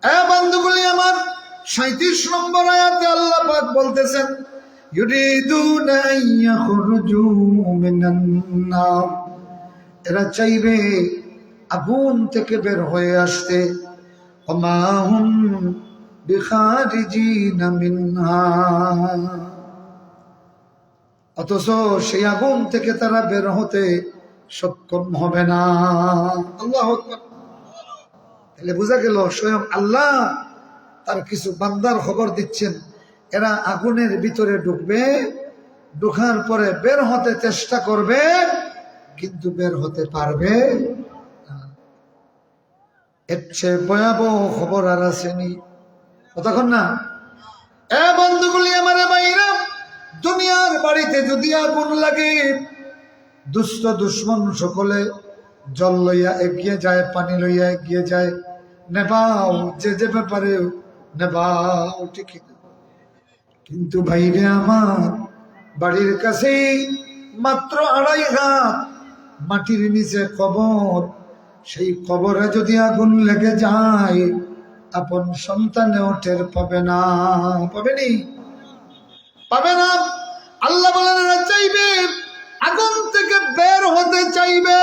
এ বন্ধুগুলি আমার, 37 নম্বর আয়াতে আল্লাহ পাক বলতেছেন, ইউরিদুনা আন ইয়াখরুজু মিনান নার, এরা চাইবে আগুন থেকে বের হয়ে আসতে। ওমা হুম বিখারিজিনা মিনহা, অথচ সেই আগুন থেকে তারা বের হতে সক্ষম হবে না। আল্লাহু আকবার। তাহলে বোঝা গেল, স্বয়ং আল্লাহ তার কিছু বান্দার খবর দিচ্ছেন, এরা আগুনের ভিতরে ঢুকবে, ঢোকার পরে বের হতে চেষ্টা করবে, কিন্তু বের হতে পারবে না। এর চেয়ে ভয়াবহ খবর আর আসেনি। কতক্ষণ না? এ বন্ধুগুলি আমার ভাইরা, দুনিয়ার বাড়িতে যদি আগুন লাগে, দুষ্ট দুশ্মন সকলে জল লইয়া এগিয়ে যায়, পানি লইয়া এগিয়ে যায়, নেবাও, যে যে ব্যাপারে নেবাও, ঠিক। কিন্তু ভাইরে আমার, বাড়ির কাছেই মাত্র 2.5 হাত মাটির নিচে কবর, সেই কবরে যদি আগুন লেগে যায়, আপন সন্তানেও টের পাবে না। পাবেনি? পাবে না। আল্লাহ বলেন, এরা চাইবে আগুন থেকে বের হতে চাইবে।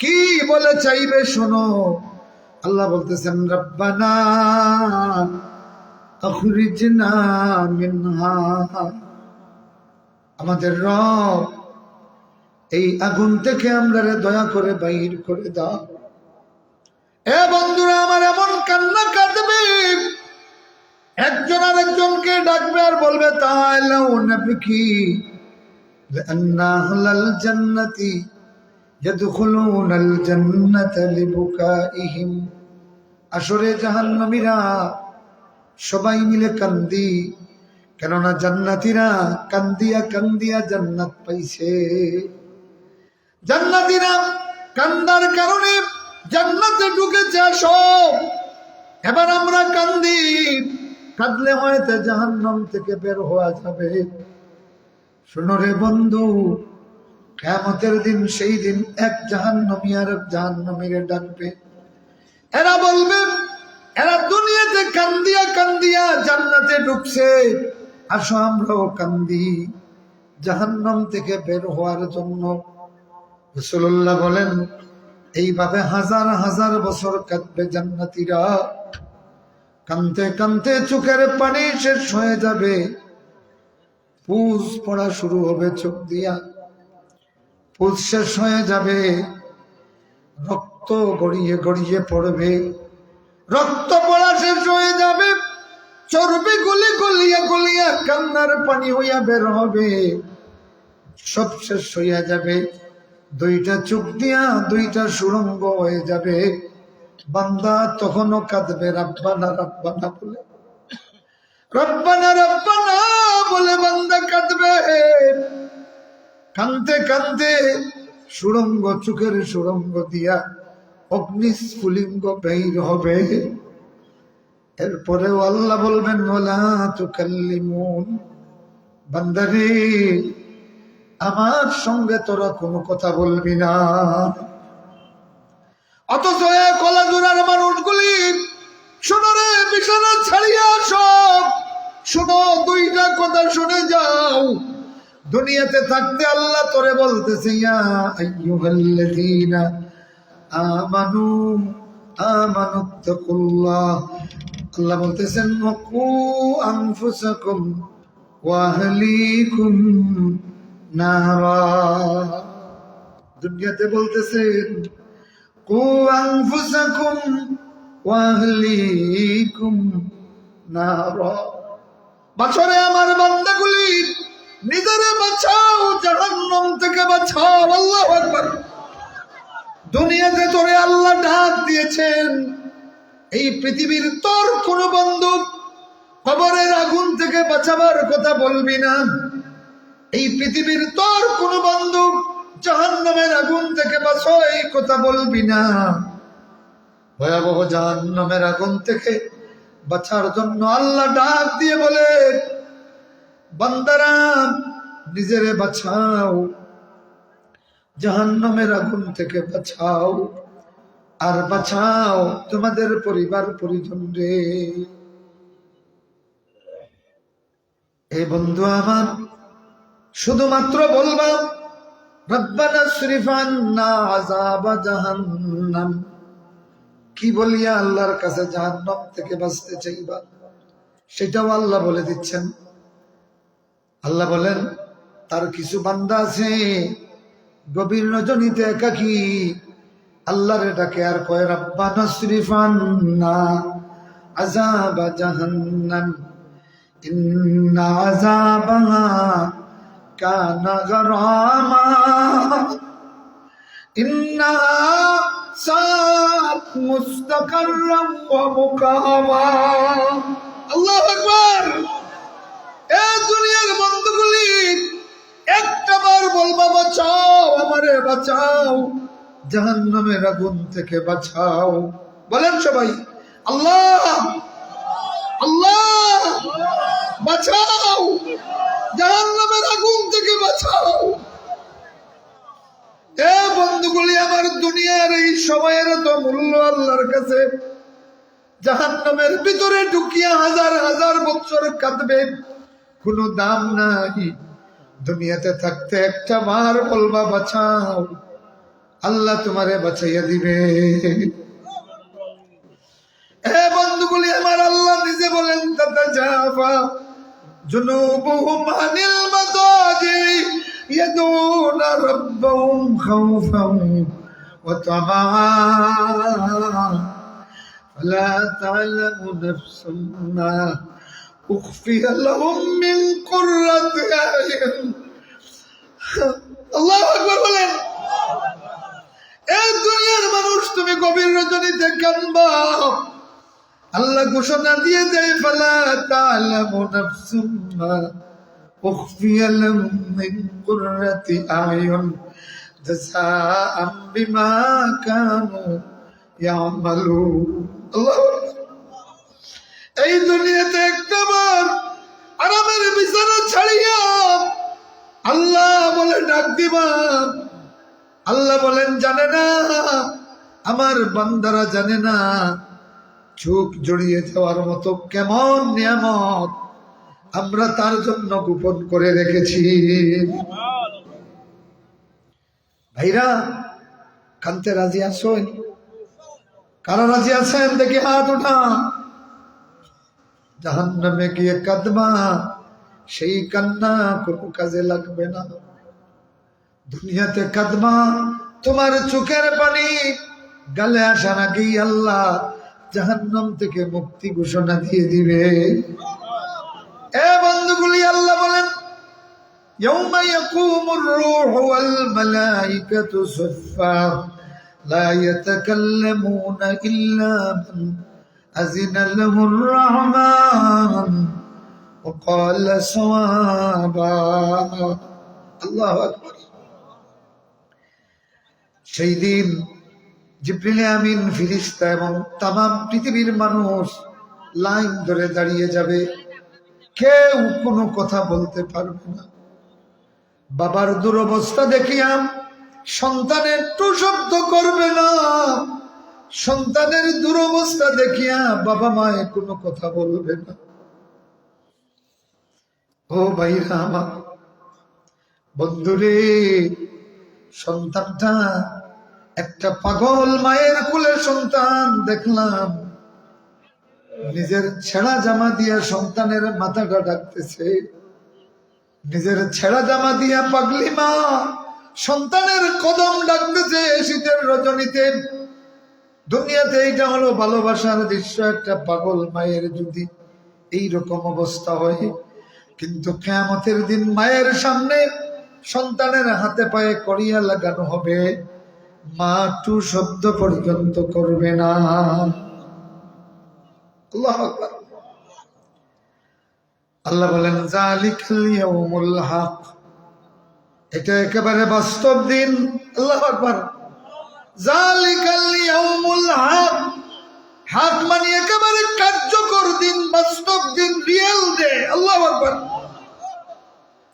কি বলে চাইবে শোনো, আল্লাহ বলতেছেন, রব্বানা আখরিজনা মিনহা, আমাদের রব এই আগুন থেকে আমরা দয়া করে বাইর করে দাও। এ বন্ধুরা আমার, এমন কান্না কাঁদবে, একজন আরেকজনকে ডাকবে আর বলবে তাআলাউ নাবকি লিআন্না আহলাল জান্নাতি ইয়াদখুলুনাল জান্নাতা লিবুকাইহিম। আসরে জাহান্নামীরা সবাই মিলে কান্দি, কেননা জান্নাতীরা কান্দিয়া কান্দিয়া জান্নাত পাইছে। জান্নাতীরা কান্দার কারণে জান্নাতে ঢুকেছে। সব এবার আমরা কান্দি, কাঁদলে হয়তো জাহান্নাম থেকে বের হওয়া যাবে। শোনো রে বন্ধু, কিয়ামতের দিন, সেই দিন এক জাহান্নামী আর এক জাহান্নামীরে ডাকবে। এরা বলবে, এরা দুনিয়াতে কান্দিয়া কান্দিয়া জান্নাতে ঢুকছে, আসো আমরাও কান্দি জাহান্নাম থেকে বের হওয়ার জন্য। রাসূলুল্লাহ বলেন, এইভাবে হাজার হাজার বছর কাঁদবে জান্নাতীরা। কানতে কানতে চোখের পানি শেষ হয়ে যাবে, পুজ পড়া শুরু হবে চোখ দিয়া, পুজ শেষ হয়ে যাবে, রক্ত গড়িয়ে গড়িয়ে পড়বে, রক্ত পড়া শেষ হয়ে যাবে, চর্বি গুলি গলিয়া গলিয়া কান্নার পানি হইয়া বের হবে, সব শেষ হইয়া যাবে। দুইটা চোখ দিয়া দুইটা সুড়ঙ্গ হয়ে যাবে। বান্দা তখনও কাঁদবে রব্বানা রব্বানা বলে, রব্বানা রব্বানা বলে বান্দা কাঁদবে। কাঁদতে কাঁদতে সুড়ঙ্গ, চোখের সুড়ঙ্গ দিয়া অগ্নিস্ফুলিঙ্গ বের হবে। এরপরেও আল্লাহ বলবেন, ওয়ালা তুকাল্লিমুন, বান্দারে আমার সঙ্গে তোরা কোনো কথা বলবি না। অথচ কলা জোড়ার মানুষগুলি, শোনো রে, বিছানা ছাড়িয়া সব শোনো, দুইটা কথা শুনে যাও। দুনিয়াতে থাকতে আল্লাহ তোরে বলতেছে, ইয়া আইয়ুহাল্লাযীনা আমানু আমানুত্তাকুল্লাহ। আল্লাহ বলতেছেন, ওয়াকু আনফুসাকুম ওয়া আহলিকুম নারা। দুনিয়াতে বলতেছেন, কু আনফুসাকুম ওয়া আহলিকুম নারা। বছরে আমার বান্দাগুলি, নিজেরে বাঁচাও, জাহান্নাম থেকে বাঁচাও। আল্লাহু আকবার। দুনিয়াতে তোরে আল্লাহ ডাক দিয়েছেন, এই পৃথিবীর তোর কোন বন্ধু কবরের আগুন থেকে বাঁচাবার কথা বলবি না। এই পৃথিবীর তোর কোন বন্ধু জাহান্নামের আগুন থেকে বাঁচো, এই কথা বলবি না। ভয়াবহ জাহান্নামের আগুন থেকে বাঁচার জন্য আল্লাহ ডাক দিয়ে বলে, বান্দারা নিজেরে বাঁচাও, জাহান্নামের আগুন থেকে বাঁচাও, আর বাঁচাও তোমাদের পরিবার পরিজন রে। এই বন্ধু আমার, শুধুমাত্র বলবা রব্বানা সরিফ আন্না আযাব জাহান্নাম। কি বলিয়া আল্লাহর কাছে জাহান্নাম থেকে বাঁচতে চাইবা, সেটাও আল্লাহ বলে দিচ্ছেন। আল্লাহ বলেন, তার কিছু বান্দা আছে গভীর রজনীতে একাকী আল্লাহরে ডাকে আর কয়, রব্বানা সরিফ আন্না আযাব জাহান্নাম ইন্না আযাবাহা কানা গরামা ইন্নাহা সাআত মুস্তাকাররাম ওয়া মুকামা। আল্লাহু আকবার। এই দুনিয়ার বন্ধুগুলি, একটা বার বলবা, বাঁচাও আমারে, বাঁচাও জাহান্নামের আগুন থেকে বাঁচাও। বলেন সবাই, আল্লাহ আল্লাহ বাঁচাও, জাহান্নামের আগুন থেকে বাঁচাও। এ বন্ধুগুলি আমার, দুনিয়ার এই সময়ের তো মূল্য আল্লাহর কাছে। জাহান্নামের ভিতরে ঢুকিয়া হাজার হাজার বছর কাঁদবে, কোনো দাম নাই। দুনিয়াতে থাকতে একটা বার বলবা বাঁচাও, আল্লাহ তোমারে বাঁচাইয়া দিবে। এ বন্ধুগুলি আমার, আল্লাহ নিজে বলেন, তাতাজাফা জুনুবুহুম আনিল মাদাজি يدعون ربهم خوفا وطمعا فلا تعلم نفس ما أخفي لهم من قرة أعين আল্লাহু আকবার বলেন। এই দুনিয়ার মানুষ তুমি গভীর রজনীতে কাঁদবা, আল্লাহ ঘোষণা দিয়ে দেয় ফালা তা'লামু নাফসুম মা উখফিয়া লাহুম মিন কুররাতি আ'য়ুন জাযাআম বিমা কানু ইয়ামালুন। আল্লাহু আকবার। এই দুনিয়াতে একটাবার আরামের বিছানা ছাড়িয়া আল্লাহ বলে ডাক দিবা। আল্লাহ বলেন জানে না, আমার বান্দারা জানে না চোখ জড়িয়ে যাওয়ার মতো কেমন নিয়ামত আমরা তার জন্য গোপন করে রেখেছি। ভাইরা কানতে রাজি আছেন? কারা রাজি আছেন দেখি হাত উঠা। জাহান্নামে গিয়ে কাঁদবা, সেই কান্না কোনো কাজে লাগবে না। দুনিয়াতে কাঁদবা, তোমার চোখের পানি গালে আসা নাকি আল্লাহ জাহান্নাম থেকে মুক্তি ঘোষণা দিয়ে দিবে। এ বন্ধুগুলি, আল্লাহ বলেন ইয়াউমা ইয়াকুমুর রূহু ওয়াল মালাইকাতু সাফফা লা ইয়াতাকাল্লামুনা ইল্লা মান আযিনা লাহুর রাহমান ওয়া ক্বালা সাওয়াবা। আল্লাহু আকবার। সেই দিন জিবরিল আমিন ফেরেশতা এবং তামাম পৃথিবীর মানুষ লাইন ধরে দাঁড়িয়ে যাবে, কেউ কোনো কথা বলতে পারবে না। বাবার দুরবস্থা দেখিয়া সন্তানের একটু শব্দ করবে না, সন্তানের দুরবস্থা দেখিয়া বাবা মায়ে কোনো কথা বলবে না। ও ভাইরা আমার, বন্ধুরে, সন্তানটা একটা পাগল মায়ের কোলে সন্তান দেখলাম, নিজের ছেঁড়া জামা দিয়া সন্তানের মাথাটা ঢাকতেছে, নিজের ছেঁড়া জামা দিয়া পাগলি মা সন্তানের কদম ডাকতেছে শীতের রজনীতে। দুনিয়াতে এইটা হলো ভালোবাসার দৃশ্য। একটা পাগল মায়ের যদি এইরকম অবস্থা হয়, কিন্তু কিয়ামতের দিন মায়ের সামনে সন্তানের হাতে পায়ে কড়িয়া লাগানো হবে, মা টু শব্দ পর্যন্ত করবে না। আল্লাহু আকবার। আল্লাহ বলেন যালিকাল ইয়াউমুল হক, এটা একেবারে বাস্তব দিন। আল্লাহু আকবার। যালিকাল ইয়াউমুল হক, হক মানে একেবারে কার্যকর দিন, বাস্তব দিন, রিয়েল ডে। আল্লাহু আকবার।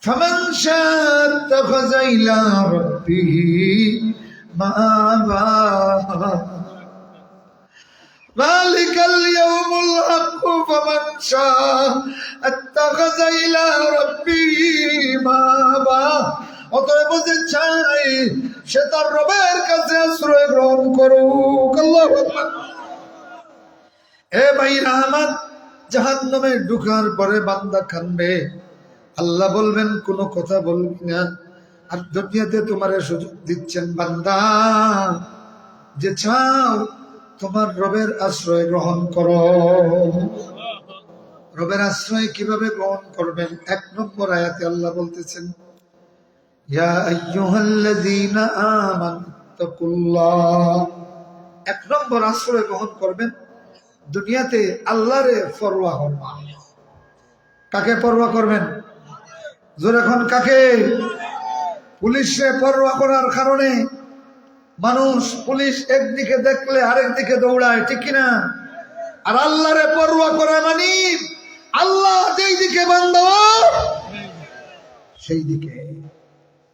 ফামান শাআ ইত্তাখাযা ইলা রাব্বিহি মাআবা। যালিকাল ইয়াউমুল হক ফামান শাআ ইত্তাখাযা ইলা রাব্বিহি মাআবা। অতএব যে চাই সে তার রবের কাছে আশ্রয় গ্রহণ করুক। আল্লাহু আকবার। এ ভাইরা আমার, জাহান্নামে ঢোকার পরে বান্দা কাঁদবে, আল্লাহ বলবেন কোনো কথা বলবি না। আর দুনিয়াতে তোমারে সুযোগ দিচ্ছেন বান্দা, যে চাও তোমার রবের আশ্রয় গ্রহণ করো। রবের আশ্রয় কিভাবে গ্রহণ করবেন? 1 নম্বর আয়াতে আল্লাহ বলতেছেন ইয়া আইয়ুহাল্লাযীনা আমানুত্তাকুল্লাহ। 1 নম্বর আশ্রয় গ্রহণ করবেন দুনিয়াতে আল্লাহরে পরোয়া করবা। কাকে পরোয়া করবেন? জোরে এখন কাকে? পুলিশে পরোয়া করার কারণে মানুষ, পুলিশ একদিকে দেখলে আরেক দিকে দৌড়ায়, ঠিক কিনা? আর আল্লাহরে পরোয়া করা মানে আল্লাহ যেই দিকে বান্দা সেই দিকে।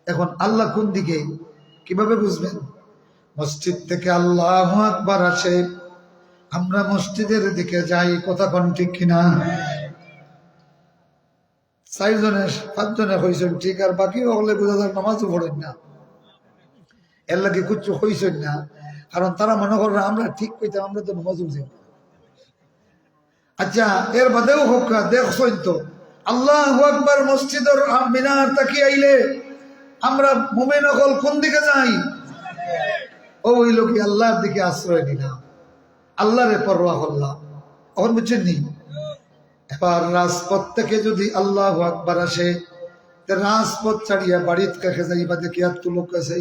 এখন আল্লাহ কোন দিকে কিভাবে বুঝবেন? মসজিদ থেকে আল্লাহু আকবার আসে, আমরা মসজিদের দিকে যাই, কথা কোন ঠিক কিনা? 4 জনে 5 জনে হয়েছেন ঠিক, আর বাকি হলে বোঝা যায় নামাজও পড়েন না, এর লাগে কিচ্ছু হয়েছেন না। কারণ তারা মনে করে আমরা ঠিক কইতাম, আমরা তো নামাজ পড়ছি। আচ্ছা, এর বাদেও হোক, দেখছেন তো আল্লাহু আকবার মসজিদের মিনার তাকিয়ে আইলে আমরা মুমিন হল কোন দিকে যাই? ওই লোকই আল্লাহর দিকে আশ্রয় নিলাম, আল্লাহরে পরোয়া করলাম। এখন বুঝছেন নি? এবার রাজপথ থেকে যদি আল্লাহু আকবার আসে, রাজপথ ছাড়িয়া বাড়ির কাছে যাইবা, দেখি আর তো লোক আছে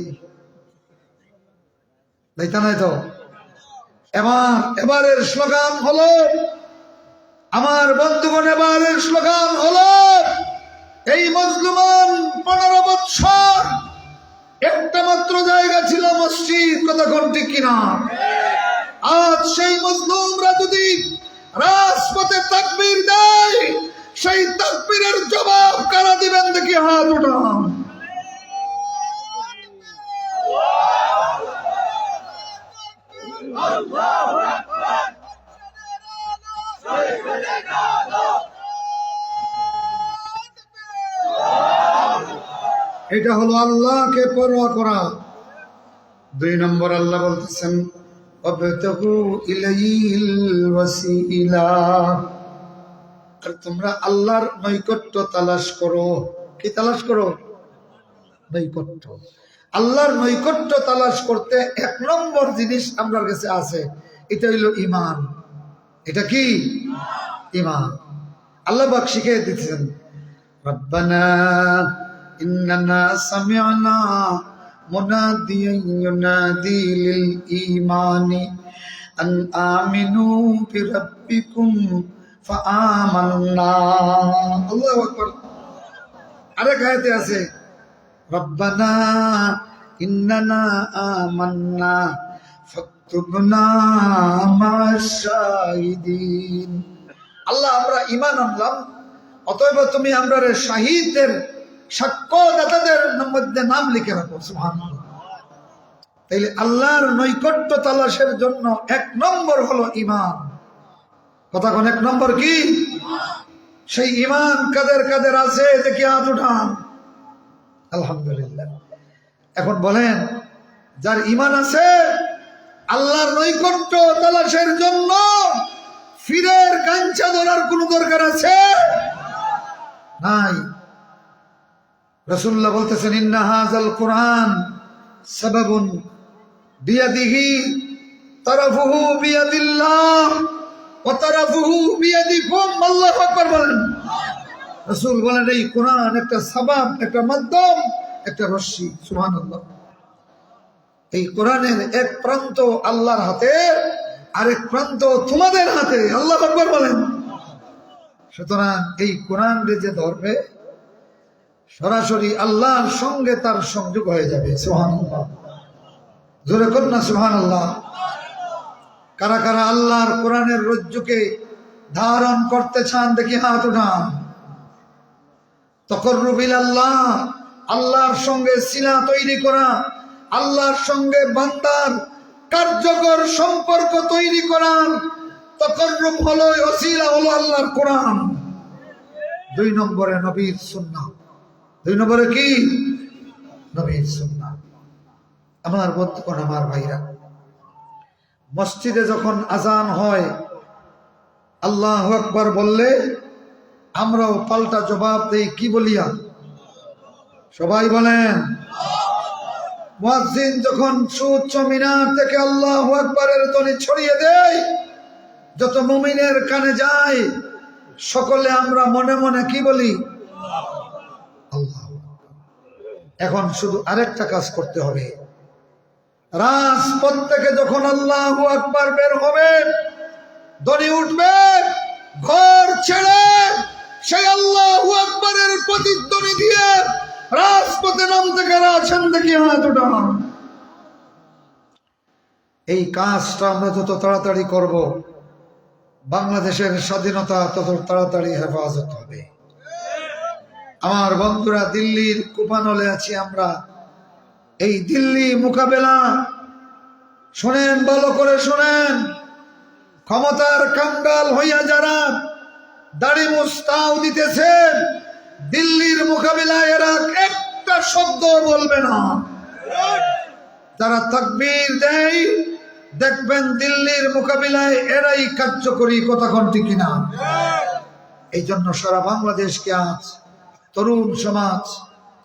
যাইতা নাই তো। এবারের স্লোগান হলো, আমার বন্ধুগণ, এবারের স্লোগান হলো, এই মজলুমান 15 বৎসর একটা মাত্র জায়গা ছিল মসজিদ, কথা কোন ঠিক কিনা? আজ সেই মজলুমরা যদি রাজপথে তাকবীর দেয়, সেই তাকবীরের জবাব কারা দিবেন দেখি হাত উঠান। এটা হলো আল্লাহকে পরোয়া করা। 2 নম্বর আল্লাহ বলতেছেন, ওয়াবতাগু ইলাইহিল ওয়াসিলা, আর তোমরা আল্লাহর নৈকট্য তালাশ করো। কি তালাশ করো? নৈকট্য। আল্লাহর নৈকট্য তালাশ করতে 1 নম্বর জিনিস আমার কাছে আছে, এটা হইল ঈমান। এটা কি? ঈমান। আল্লাহ পাক শিখিয়ে দিচ্ছেন, রব্বানা ইন্নানা সামি'না মুনাদিয়ান ইউনাদি লিল ঈমানি আন আমিনু বিরাব্বিকুম ফাআমান্না। আল্লাহু আকবার। আরেক আয়াতে আছে, রব্বানা ইন্নানা আমান্না ফাকতুবনা মা'আশ শাহিদিন। আল্লাহ, আমরা ঈমান আনলাম, অতএব তুমি আমরা শাহিদদের, সাক্ষ্যদাতাদের মধ্যে নাম লিখে রাখো। সুবহানাল্লাহ। তাইলে আল্লাহর নৈকট্য তালাশের জন্য 1 নম্বর হলো ঈমান। কথা কোন 1 নম্বর কি? সেই ঈমান কাদের কাদের আছে দেখি হাত উঠান। আলহামদুলিল্লাহ। এখন বলেন, যার ঈমান আছে, আল্লাহর নৈকট্য তালাশের জন্য ফিরের কাঞ্চা ধরার কোন দরকার আছে? নাই। রাসূলুল্লাহ বলতেছেন, ইন্না হাযাল কুরআন সাবাবুন বিয়াদিহি তারাফুহু বিয়াদিল্লাহ ওয়া তারাফুহু বিয়াদিকুম। আল্লাহু আকবার বলেন। রাসূল বলেন, এই কোরআন একটা সাবাব, একটা মাধ্যম, একটা রশ্মি। সুবহানাল্লাহ। এই কোরআনের এক প্রান্ত আল্লাহর হাতে, আরেক প্রান্ত তোমাদের হাতে। আল্লাহু আকবার বলেন। সুতরাং এই কোরআন যে ধরবে, সরাসরি আল্লাহর সঙ্গে তার সংযোগ হয়ে যাবে। সুবহানাল্লাহ। জোরে কর না সুবহানাল্লাহ। কারা কারা আল্লাহর কোরআনের রজ্জুকে ধারণ করতে চান দেখি হাত উঠান। তাকাররুব ইলাল্লাহ, আল্লাহর সঙ্গে সিলা তৈরি করা, আল্লাহর সঙ্গে বান্দার কার্যকর সম্পর্ক তৈরি করা, তাকাররুব হলো, ওসিলা হলো আল্লাহর কোরআন। 2 নম্বরে নবীর সুন্নাহ। 2 নম্বরে কি? নবীর সুন্নাহ। আমার বন্ধুগণ, আমার ভাইরা, মসজিদে যখন আজান হয়, আল্লাহু আকবার বললে আমরাও পাল্টা জবাব দেই, কি বলিয়া? সবাই বলেন। মুয়াজ্জিন যখন সুউচ্চ মিনার থেকে আল্লাহু আকবারের ধ্বনি ছড়িয়ে দেয়, যত মুমিনের কানে যায়, সকলে আমরা মনে মনে কি বলি? আল্লাহু আকবার। এখন শুধু আরেকটা কাজ করতে হবে। রাজপথ থেকে যখন আল্লাহু আকবার বের হবে, ধ্বনি উঠবে, ঘর ছেড়ে সেই আল্লাহু আকবারের প্রতিধ্বনি দিয়ে রাজপথে নামতে কারা আছেন দেখি হাত উঠান। এই কাজটা আমরা যত তাড়াতাড়ি করব, বাংলাদেশের স্বাধীনতা তত তাড়াতাড়ি হেফাজত হবে। আমার বন্ধুরা, দিল্লির কুপানলে আছি আমরা। এই দিল্লি মোকাবেলা, শোনেন, ভালো করে শোনেন, ক্ষমতার কাঙ্গাল হইয়া যারা দাড়ি মুস্তাও দিতেছে, দিল্লির মোকাবিলায় এরা একটা শব্দ বলবে না। যারা তাকবীর দেয়, দেখবেন দিল্লির মোকাবিলায় এরাই কার্যকরী। কথা কোন ঠিক কিনা? এই জন্য সারা বাংলাদেশকে আজ তরুণ সমাজ,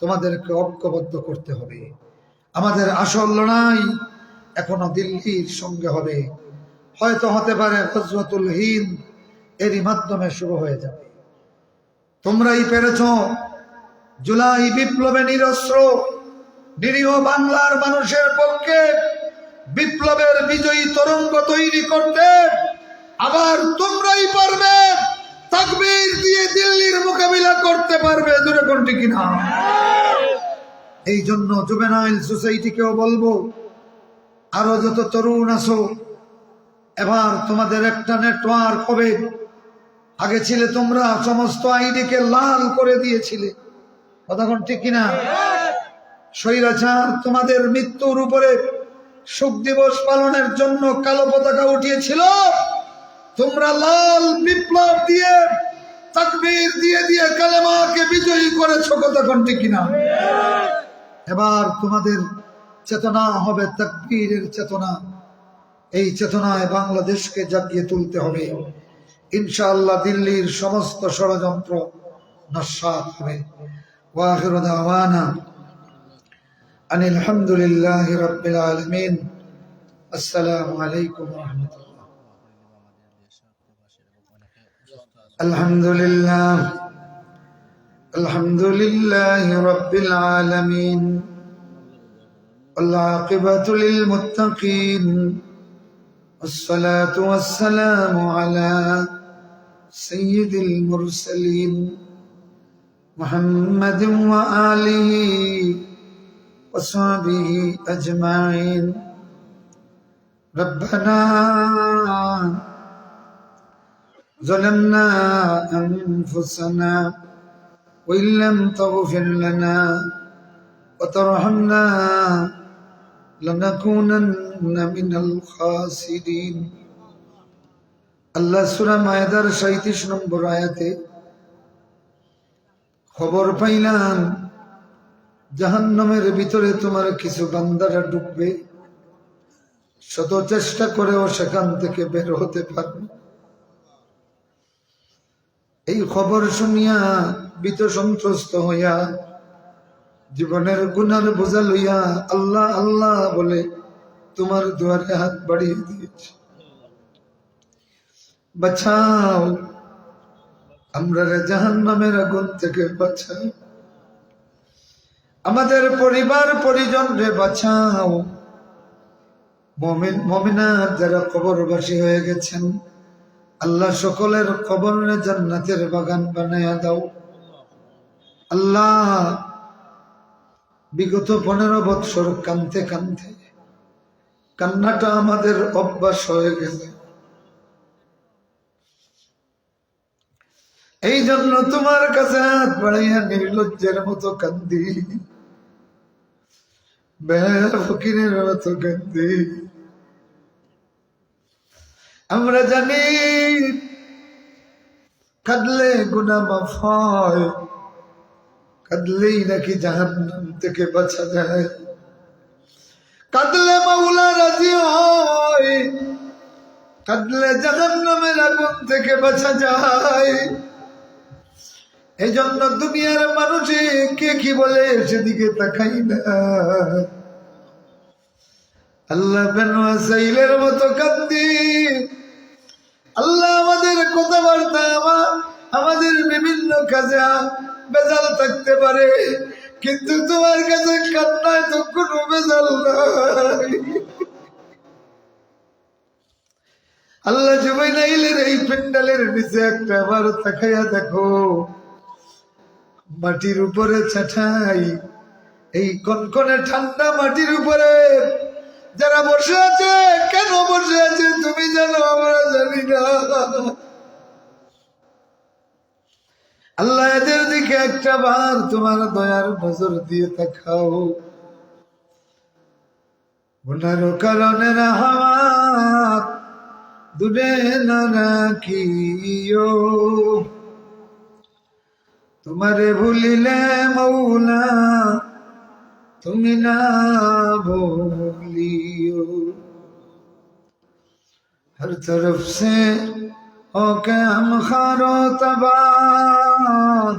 তোমাদেরকে ঐক্যবদ্ধ করতে হবে। আমাদের আসল লড়াই এখনো দিল্লির সঙ্গে হবে, হয়তো হতে পারে গজওয়াতুল হিন্দ এরই মাধ্যমে শুরু হয়ে যাবে। তোমরাই পেরেছ জুলাই বিপ্লবে নিরস্ত্র নিরীহ বাংলার মানুষের পক্ষে বিপ্লবের বিজয়ী তরঙ্গ তৈরি করতে। আবার তোমরাই পারবে তাকবীর দিয়ে দিল্লির মোকাবিলা করতে পারবে। জোরে কোনটি কিনা? এই জন্য জুভেনাইল সোসাইটিকেও বলবো, আরো যত তরুণ আছো, এবার তোমাদের একটা নেটওয়ার্ক হবে। আগে ছিলে তোমরা সমস্ত আইডিকে লাল করে দিয়েছিলে, কথা কোন ঠিক কিনা? স্বৈরাচার তোমাদের মৃত্যুর উপরে শোক দিবস পালনের জন্য কালো পতাকা উঠিয়েছিল, তোমরা লাল বিপ্লব দিয়ে তাকবীর দিয়ে দিয়ে কালেমাকে বিজয়ী করেছো, কথা কোন ঠিক কিনা? এবার তোমাদের চেতনা হবে তাকবীরের চেতনা। এই চেতনায় বাংলাদেশকে জাগিয়ে তুলতে হবে। ইনশাআল্লাহ দিল্লির সমস্ত ষড়যন্ত্র নস্যাৎ হবে। ওয়া আখিরু দাওয়ানা আনিল হামদুলিল্লাহি রাব্বিল আলামিন। আসসালামু আলাইকুম ওয়া রাহমাতুল্লাহ। আলহামদুলিল্লাহ আলহামদুলিল্লাহি রাব্বিল আলামিন ওয়াল আকিবাতু লিল মুত্তাকিন। والصلاة والسلام على سيد المرسلين محمد وآله وصحبه أجمعين. ربنا ظلمنا أنفسنا وإن لم تغفر لنا وترحمنا لنكونن من الخاسرين. আল্লাহ সূরা মায়েদার 37 নম্বর আয়াতে খবর পাইলাম জাহান্নামের ভিতরে তোমার কিছু বান্দারা ডুববে, শত চেষ্টা করেও সেখান থেকে বের হতে পারবে। এই খবর শুনিয়া ভীত সন্ত্রস্ত হইয়া জীবনের গুনার বোঝা লইয়া আল্লাহ আল্লাহ বলে তোমার দুয়ারে হাত বাড়িয়ে দিয়েছে। বাঁচাও আমরা জাহান্নামের আগুন থেকে, বাঁচাও আমাদের পরিবার পরিজন রে, বাঁচাও মুমিন মুমিনাত যারা কবরবাসী হয়ে গেছেন, আল্লাহ সকলের কবরে জান্নাতের বাগান বানায়া দাও। আল্লাহ বিগত 15 বৎসর কাঁদতে কাঁদতে কান্নাটা আমাদের অভ্যাস হয়ে গেছে, এই জন্য তোমার কাছে হাত বাড়াইয়া নির্লজ্জের মতো কান্দি, ফকিরের মতো কান্দি। আমরা জানি কাঁদলে গুনাহ মাফ হয়, কাঁদলেই নাকি জাহান্নাম থেকে বাঁচা যায়, কাঁদলে মাওলা রাজি হয়, কাঁদলে জাহান্নামের আগুন থেকে বাঁচা যায়। এই জন্য দুনিয়ার মানুষে কে কি বলে সেদিকে তাকাই না। আল্লাহ বেনু আসাইলের মতো কান্দি। আল্লাহ আমাদের কথাবার্তা আমাদের বিভিন্ন কাজে বেজাল থাকতে পারে, কিন্তু তোমার কাছে কান্নায় তো কোনো বেজাল নাই। আল্লাহ জুবাইনাইলের এই প্যান্ডেলের নিচে একটা আবার তাকাইয়া দেখো, মাটির উপরে ছাটাই, এই কনকনে ঠান্ডা মাটির উপরে যারা বসে আছে, কেন বসে আছে তুমি জানো, আমরা জানি না। আল্লাহ এদের দিকে একটা বার তোমার দয়ার নজর দিয়ে তাকাও। গুনার কারণে রহমত দূরে না রাখিও, তোমারে ভুলিলে মৌলা তুমি না ভুলিও। हर तरफ से होके हम खारो तबाह,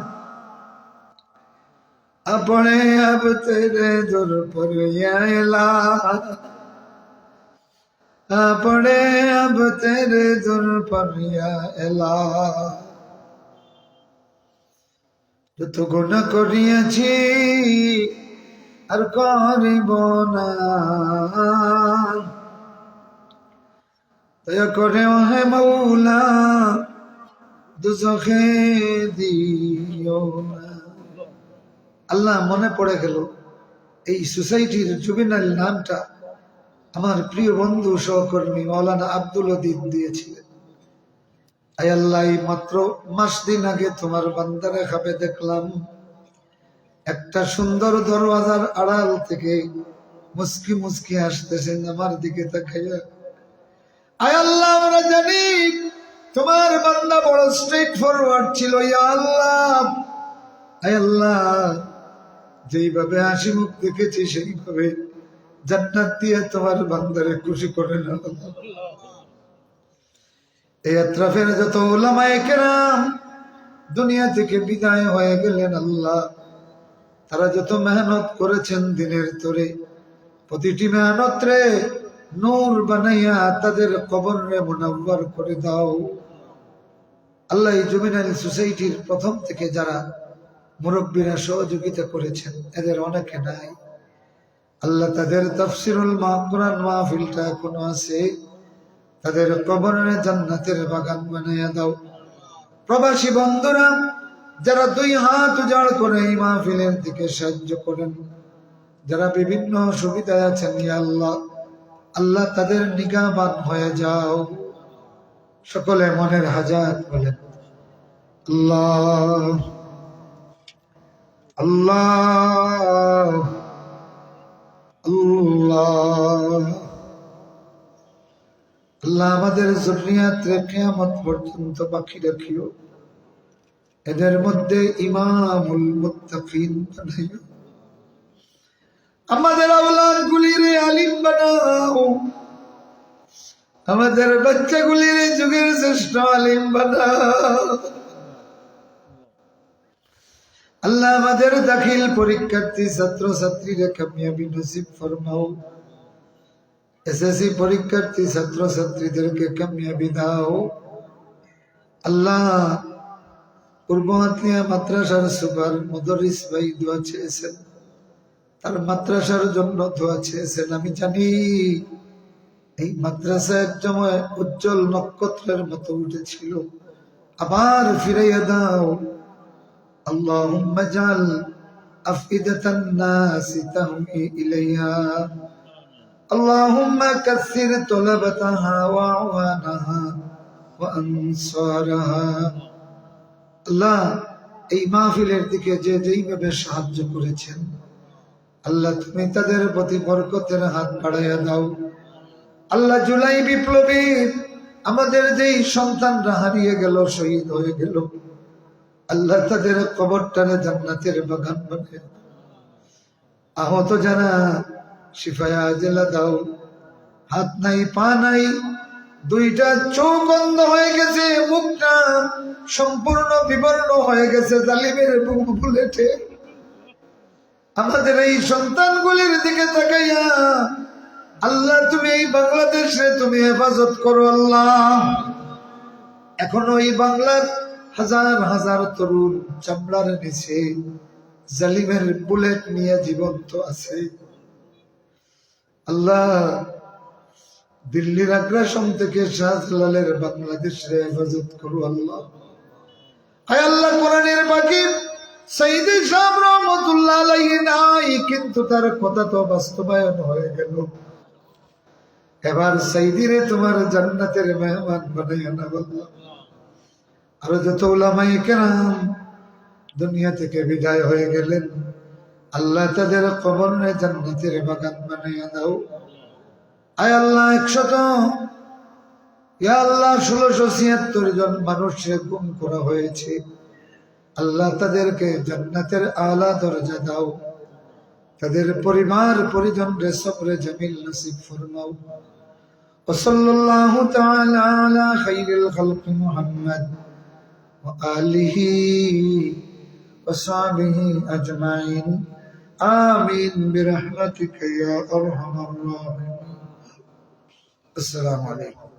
अपने अब तेरे दर पर या इलाह, अपने अब तेरे दर पर या इलाह। যত গুনাহ করিয়াছি আর করিব না, দয়া করে ওহে মাওলা দুজখে দিও না। আল্লাহ, মনে পড়ে গেল এই সোসাইটির জুবিনাইল নামটা আমার প্রিয় বন্ধু সহকর্মী মাওলানা আব্দুল উদ্দিন দিয়েছিলেন। আয় আল্লাহ, এই মাত্র মাস দিন আগে তোমার বান্দারে খাবে দেখলাম একটা সুন্দর দরওয়াজার আড়াল থেকে মুস্কি মুস্কি আসতেছেন আমার দিকে তাকাইয়া। আয় আল্লাহ, আমরা জানি তোমার বান্দা বড় স্ট্রেট ফরওয়ার্ড ছিল। ইয়া আল্লাহ, আয় আল্লাহ, যেইভাবে হাসি মুখ দেখেছি সেইভাবে জান্নাত দিয়ে তোমার বান্দারে খুশি করে না। এই আত্রাফের যত উলামায়ে কেরাম দুনিয়া থেকে বিদায় হয়ে গেলেন আল্লাহ, তারা যত মেহনত করেছেন দিনের তরে, প্রতিটি মেহনত রে নূর বানাইয়া তাদের কবর রে মুনাওয়ার করে দাও। আল্লাহ, এই জুবিনাইল সোসাইটির প্রথম থেকে যারা মুরব্বীরা সহযোগিতা করেছেন এদের অনেকে নাই। আল্লাহ, তাদের তাফসিরুল কোরআন মাহফিলটা এখনো আছে, তাদের কবরে জান্নাতের বাগান বানাইয়া দাও। প্রবাসী বন্ধুরা যারা দুই হাত উজাড় করে এই মাহফিলের দিকে সাহায্য করেন, যারা বিভিন্ন সুবিধায় আছেন, ইয়া আল্লাহ, আল্লাহ তাদের নিগাহবান হয়ে যাও। সকলে মনের হাজাত বলেন আল্লাহ আল্লাহ আল্লাহ। আল্লাহ, আমাদের যুররিয়াতকে কিয়ামত পর্যন্ত বাকি রাখিও, এদের মধ্যে ইমামুল মুত্তাকিন বানাইও। আমাদের আওলাদ গুলির আলিম বানাও, আমাদের বাচ্চাগুলির যুগের শ্রেষ্ঠ আলিম বানাও। আল্লাহ, আমাদের দাখিল পরীক্ষার্থী ছাত্র ছাত্রীরা কামিয়াবি নসিব ফরমাও। এসএসসি পরীক্ষার্থী ছাত্র ছাত্রীদেরকে কামিয়াবি দাও। আল্লাহ, পূর্ব আত্মীয় মাদ্রাসার সুপার মুদরিস ভাই দোয়া চেয়েছেন, তার মাদ্রাসার জন্য দোয়া চেয়েছেন। আমি জানি এই মাদ্রাসা এক সময় উজ্জ্বল নক্ষত্রের মতো উঠেছিল, আবার ফিরাইয়া দাও। আল্লাহুম্মা জাল আফইদাতান নাসি তাহমি ইলাইহা, আল্লাহুম্মা কাসসির তুলাবাতাহা ওয়া আওয়ানাহা ওয়া আনসারাহা। আল্লাহ, এই মাহফিলের দিকে যে যেইভাবে সাহায্য করেছেন আল্লাহ, তুমি তাদের প্রতি বরকতের হাত বাড়াইয়া দাও। আল্লাহ, জুলাই বিপ্লবী আমাদের যেই সন্তানরা হারিয়ে গেল, শহীদ হয়ে গেল, আল্লাহ তাদের কবরটারে জান্নাতের বাগান বানিয়ে দাও। আহত যারা শিফায়া আজেলা দাও। হাত নাই, পা নাই, দুইটা চোখ বন্ধ হয়ে গেছে, মুখটা সম্পূর্ণ বিবর্ণ হয়ে গেছে জালিমের বুলেটে। আমাদের এই সন্তানগুলির দিকে তাকাইয়া আল্লাহ, তুমি এই বাংলাদেশে তুমি হেফাজত করো। আল্লাহ, এখনো এই বাংলার হাজার হাজার তরুণ চামড়ার নিচে জালিমের বুলেট নিয়ে জীবন্ত আছে। আল্লাহ, দিল্লির আগ্রাসন থেকে শাহজালালের বাংলাদেশে হেফাজত করো। আল্লাহ, আয় আল্লাহ, কোরআনের বাকি সাইদি সাহেব রহমতুল্লাহ আলাইহি নাই, কিন্তু তার কথা তো বাস্তবায়ন হয়ে গেল। এবার সাইদিরে তোমার জান্নাতের মেহমান বানাইয়া না। আল্লাহ, আর যত উলামায়ে কেরাম দুনিয়া থেকে বিদায় হয়ে গেলেন আল্লাহ, তাদের কবরে জান্নাতের বাগান বানাইয়া দাও। আয় আল্লাহ, 1676 জন মানুষকে গুম করা হয়েছে, আল্লাহ তাদেরকে জান্নাতের আলা দরজা দাও। তাদের পরিবার পরিজনরে সবরে জামিল নসিব ফরমাও। ওয়াসাল্লাল্লাহু তাআলা আলা খাইরিল খালকি মুহাম্মদ ওয়া আলিহি وصحبه أجمعين آمين برحمتك يا أرحم الراحمين. السلام عليكم.